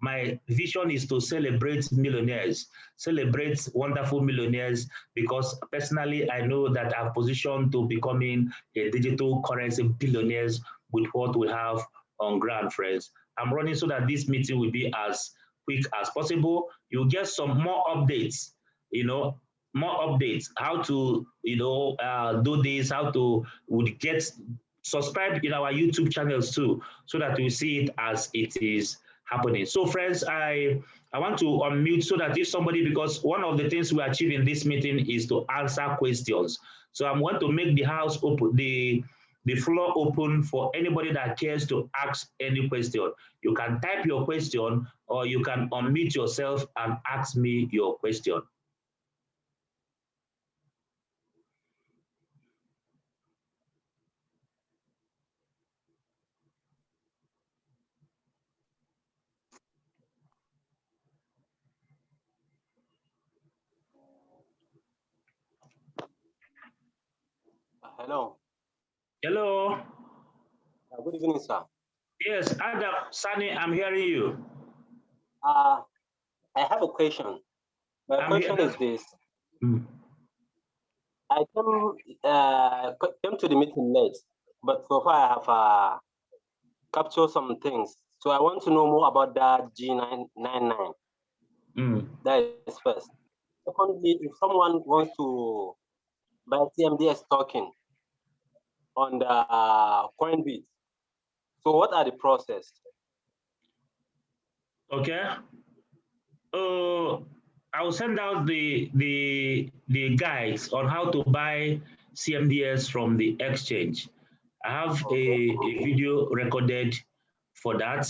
my vision is to celebrate millionaires, celebrate wonderful millionaires, because personally I know that I've positioned to becoming a digital currency billionaires with what we have on ground, friends. I'm running so that this meeting will be as quick as possible. You'll get some more updates, more updates, how to, do this, how to get subscribe in our YouTube channels too, so that you see it as it is happening. So friends, I want to unmute so that if somebody, because one of the things we achieve in this meeting is to answer questions. So I'm going to make the house open, the floor open for anybody that cares to ask any question. You can type your question or you can unmute yourself and ask me your question. Hello. Hello. Good evening, sir. Yes, Adam, Sani, I'm hearing you. I have a question. My question is this. I came to the meeting late. but so far I have captured some things. So I want to know more about that G999. That is first. Secondly, if someone wants to buy CMDX token on the Coinbase, so what are the process? Okay. I will send out the guides on how to buy CMDS from the exchange. I have a video recorded for that,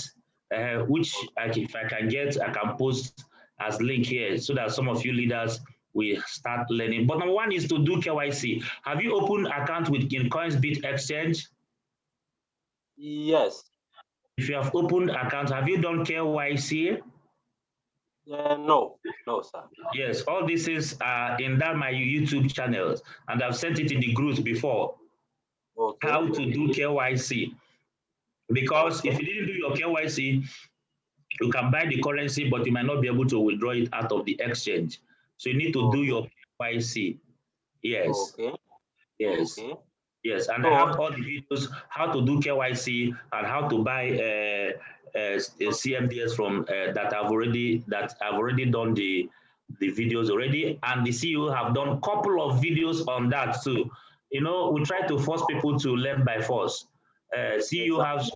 which if I can get, I can post as link here so that some of you leaders will start learning. But number one is to do KYC. Have you opened account with in Coinbase Exchange? Yes. If you have opened account, have you done KYC? No, sir. Yes, all this is in that my YouTube channels, and I've sent it in the groups before. Okay. How to do KYC. Because if you didn't do your KYC, you can buy the currency, but you might not be able to withdraw it out of the exchange. So you need to do your KYC. Yes. Okay. Yes. Okay. Yes, and I have all the videos how to do KYC and how to buy CMDS from that I've already done the videos already, and the CEO have done a couple of videos on that too. You know, we try to force people to learn by force. CEO has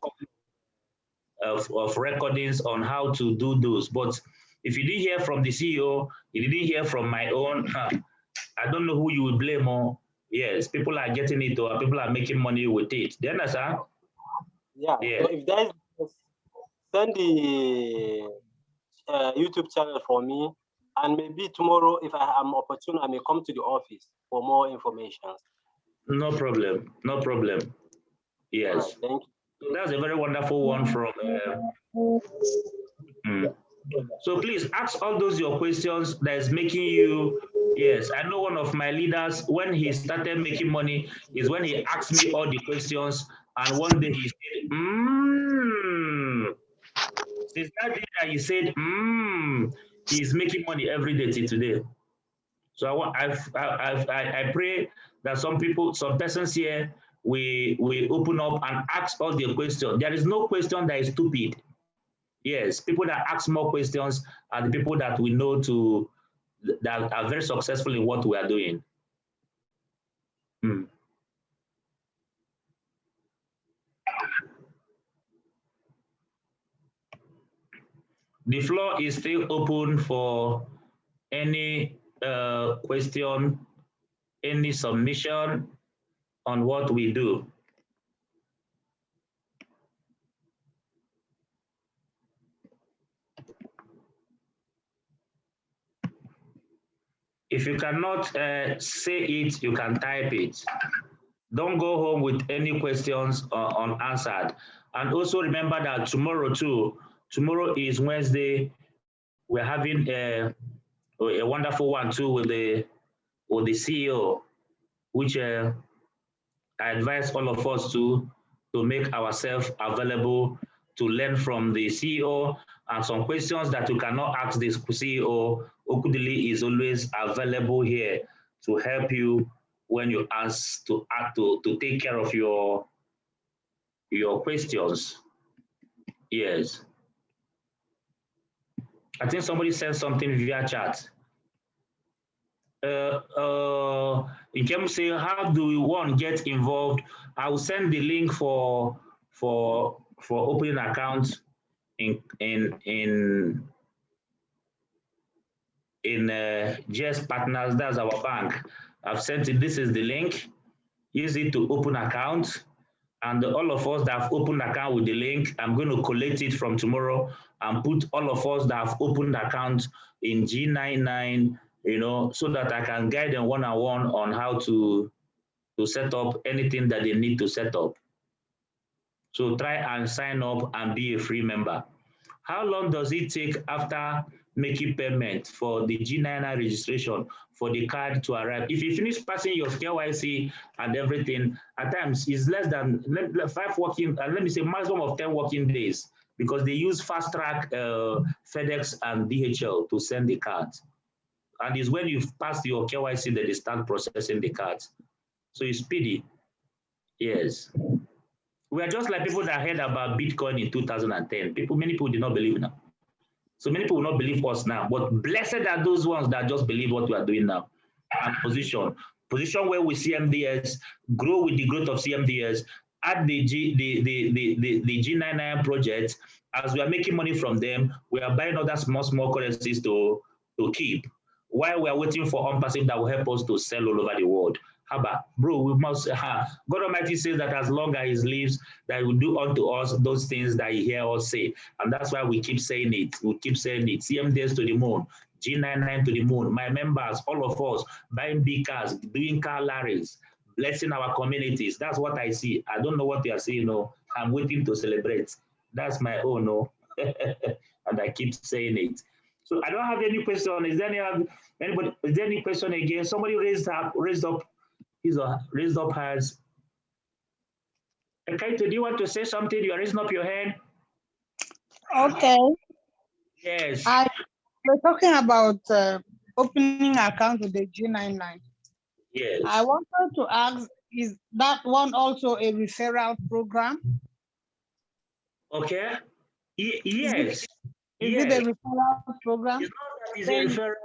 of recordings on how to do those, but if you didn't hear from the CEO, you didn't hear from my own. I don't know who you will blame more. Yes, people are getting it or people are making money with it. Do you understand? Yeah. Yeah. So if there is, send the YouTube channel for me, and maybe tomorrow, if I am opportune, I may come to the office for more information. No problem. No problem. Yes. Right, thank you. So that's a very wonderful one from. So please ask all those your questions that is making you. Yes, I know one of my leaders, when he started making money, is when he asked me all the questions, and one day he said, Since that day that he said, he's making money every day till today. So I pray that some people, some persons here, we open up and ask all the questions. There is no question that is stupid. Yes, people that ask more questions are the people that we know that are very successful in what we are doing. The floor is still open for any question, any submission on what we do. If you cannot say it, you can type it. Don't go home with any questions unanswered. And also remember that tomorrow too, tomorrow is Wednesday. We're having a wonderful one too with the CEO, which I advise all of us to make ourselves available to learn from the CEO, and some questions that you cannot ask the CEO, Okudili is always available here to help you when you ask to take care of your questions. Yes. I think somebody said something via chat. Ikem say, how do one get involved? I will send the link for opening accounts in GS Partners. That's our bank. I've sent it. This is the link. Use it to open accounts. And all of us that have opened account with the link, I'm going to collect it from tomorrow and put all of us that have opened accounts in G99, you know, so that I can guide them one-on-one on how to set up anything that they need to set up. So try and sign up and be a free member. How long does it take after making payment for the G99 registration for the card to arrive? If you finish passing your KYC and everything, at times it's less than 5 working, let me say maximum of 10 working days, because they use fast track FedEx and DHL to send the cards. And it's when you've passed your KYC that they start processing the cards. So it's speedy. Yes. We are just like people that heard about Bitcoin in 2010. Many people did not believe now. So many people will not believe us now. But blessed are those ones that just believe what we are doing now. And position where we CMDS, grow with the growth of CMDS, add the G99 project. As we are making money from them, we are buying other small currencies to keep, while we are waiting for unpassive that will help us to sell all over the world. How about, bro, we must, God Almighty says that as long as He lives, that He will do unto us those things that He hear us say. And that's why we keep saying it. We keep saying it. CMDS to the moon, G99 to the moon. My members, all of us, buying big cars, doing car larries, blessing our communities. That's what I see. I don't know what you are saying. No, I'm waiting to celebrate. That's my own. No, and I keep saying it. So I don't have any question. Is there anybody? Is there any question again? Somebody raised up hands. Okay, do you want to say something? You are raising up your hand. Okay. Yes. We're talking about opening account with the G99. Yes. I wanted to ask, is that one also a referral program? Okay. Yes. Is it a referral program? It's not that it's a referral.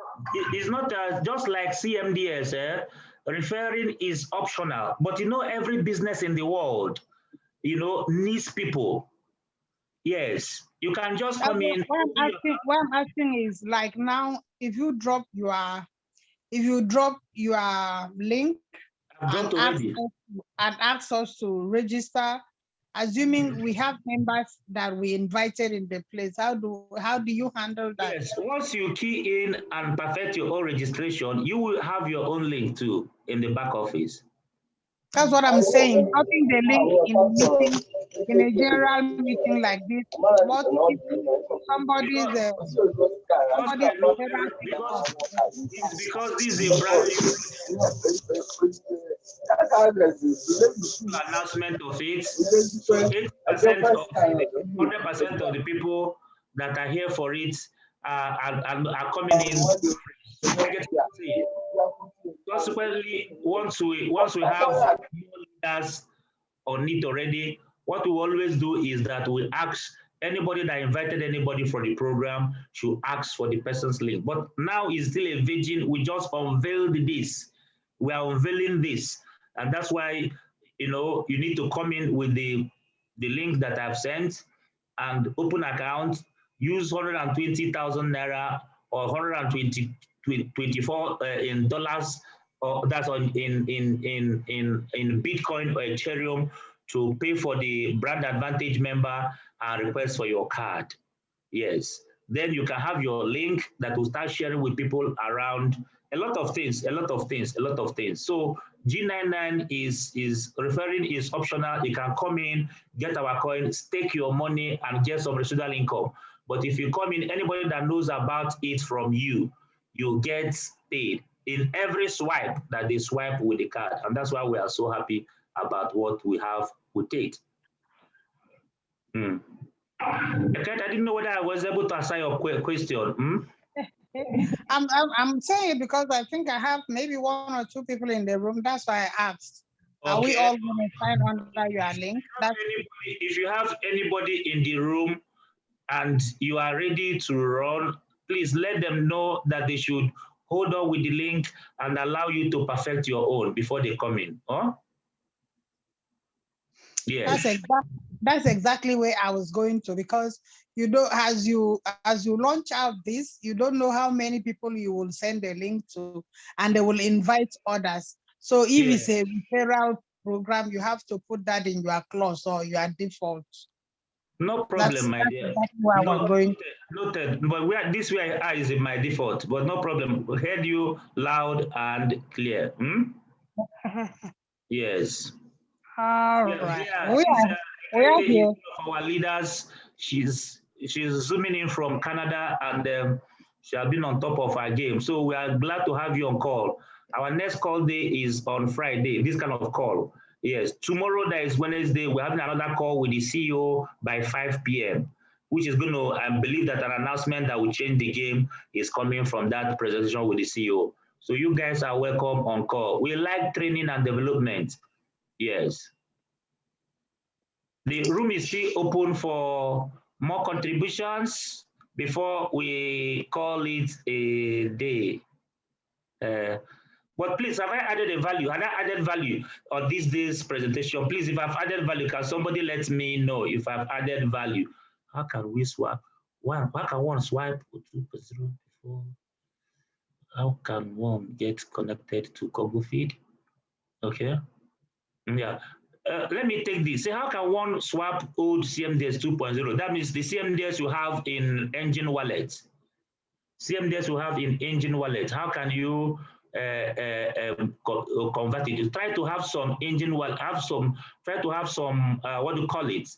It's not just like CMDS. Referring is optional, but every business in the world, needs people. Yes, you can just come in. What I'm asking is, like, now, if you drop your link and ask us to register, assuming we have members that we invited in the place, how do you handle that? Yes, once you key in and perfect your own registration, you will have your own link too in the back office. That's what I'm saying. Having the link in a general meeting like this, what if somebody's because this is a brand new announcement of it. So 80% of 100% of the people that are here for it are coming in. Consequently, once we have more leaders on it already, what we always do is that we ask anybody that invited anybody for the program should ask for the person's link. But now it's still a virgin. We just unveiled this. We are unveiling this. And that's why, you need to come in with the link that I've sent and open account, use 120,000 Naira or 124 in dollars, or that's in Bitcoin or Ethereum, to pay for the brand advantage member and request for your card. Yes. Then you can have your link that will start sharing with people around a lot of things. So G99 is referring is optional. You can come in, get our coin, stake your money, and get some residual income. But if you come in, anybody that knows about it from you, you get paid in every swipe that they swipe with the card. And that's why we are so happy about what we have with it. I didn't know whether I was able to answer your question. I'm saying it because I think I have maybe 1 or 2 people in the room. That's why I asked. Okay. Are we all going to sign under your link? If you have anybody in the room and you are ready to run, please let them know that they should hold on with the link and allow you to perfect your own before they come in. Huh? Yes. That's exactly where I was going to, because as you launch out this, you don't know how many people you will send a link to, and they will invite others. So if it's a referral program, you have to put that in your clause or your default. No problem, my dear. That's where I was going. Noted. But this way is in my default, but no problem. We heard you loud and clear. Yes. All right. We are here. Our leaders, she's zooming in from Canada, and she has been on top of her game. So we are glad to have you on call. Our next call day is on Friday, this kind of call. Yes, tomorrow, that is Wednesday, we're having another call with the CEO by 5 p.m., which is going to, I believe that an announcement that will change the game is coming from that presentation with the CEO. So you guys are welcome on call. We like training and development. Yes. The room is still open for more contributions before we call it a day. But please, have I added a value? Have I added value on this day's presentation? Please, if I've added value, can somebody let me know if I've added value? How can we swap? How can one swipe 2.0 before? How can one get connected to Google Feed? Okay. Yeah. Let me take this. Say, how can one swap old CMDS 2.0? That means the CMDS you have in Engine Wallet. CMDS you have in Engine Wallet. How can you convert it? You try to have some Engine Wallet, try to have some, what do you call it?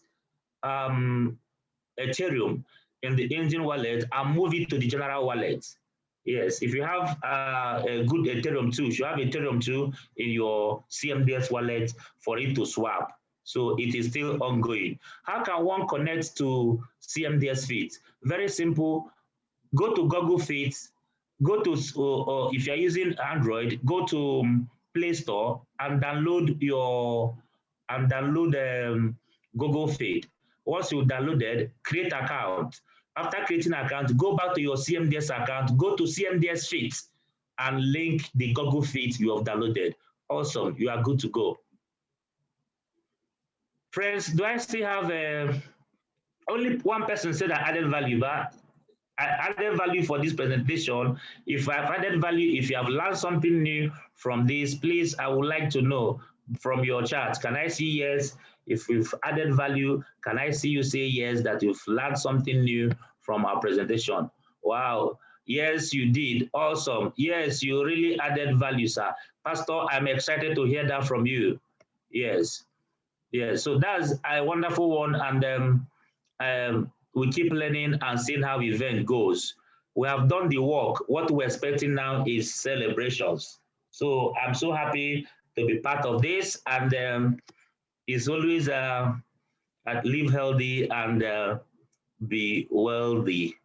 Ethereum in the Engine Wallet and move it to the general wallet. Yes, if you have a good Ethereum too, you should have Ethereum too in your CMDS wallet for it to swap. So it is still ongoing. How can one connect to CMDS Feeds? Very simple. Go to Google Feeds. Go to, if you're using Android, go to Play Store and download Google Feed. Once you downloaded, create account. After creating account, go back to your CMDS account, go to CMDS Feeds and link the Google Feed you have downloaded. Awesome, you are good to go. Friends, do I still have only one person said I added value, but I added value for this presentation. If I've added value, if you have learned something new from this, please, I would like to know from your chat. Can I see yes? If we've added value, can I see you say yes, that you've learned something new from our presentation? Wow. Yes, you did. Awesome. Yes, you really added value, sir. Pastor, I'm excited to hear that from you. Yes. Yes. So that's a wonderful one. And we keep learning and seeing how event goes. We have done the work. What we're expecting now is celebrations. So I'm so happy to be part of this, and it's always live healthy and be wealthy.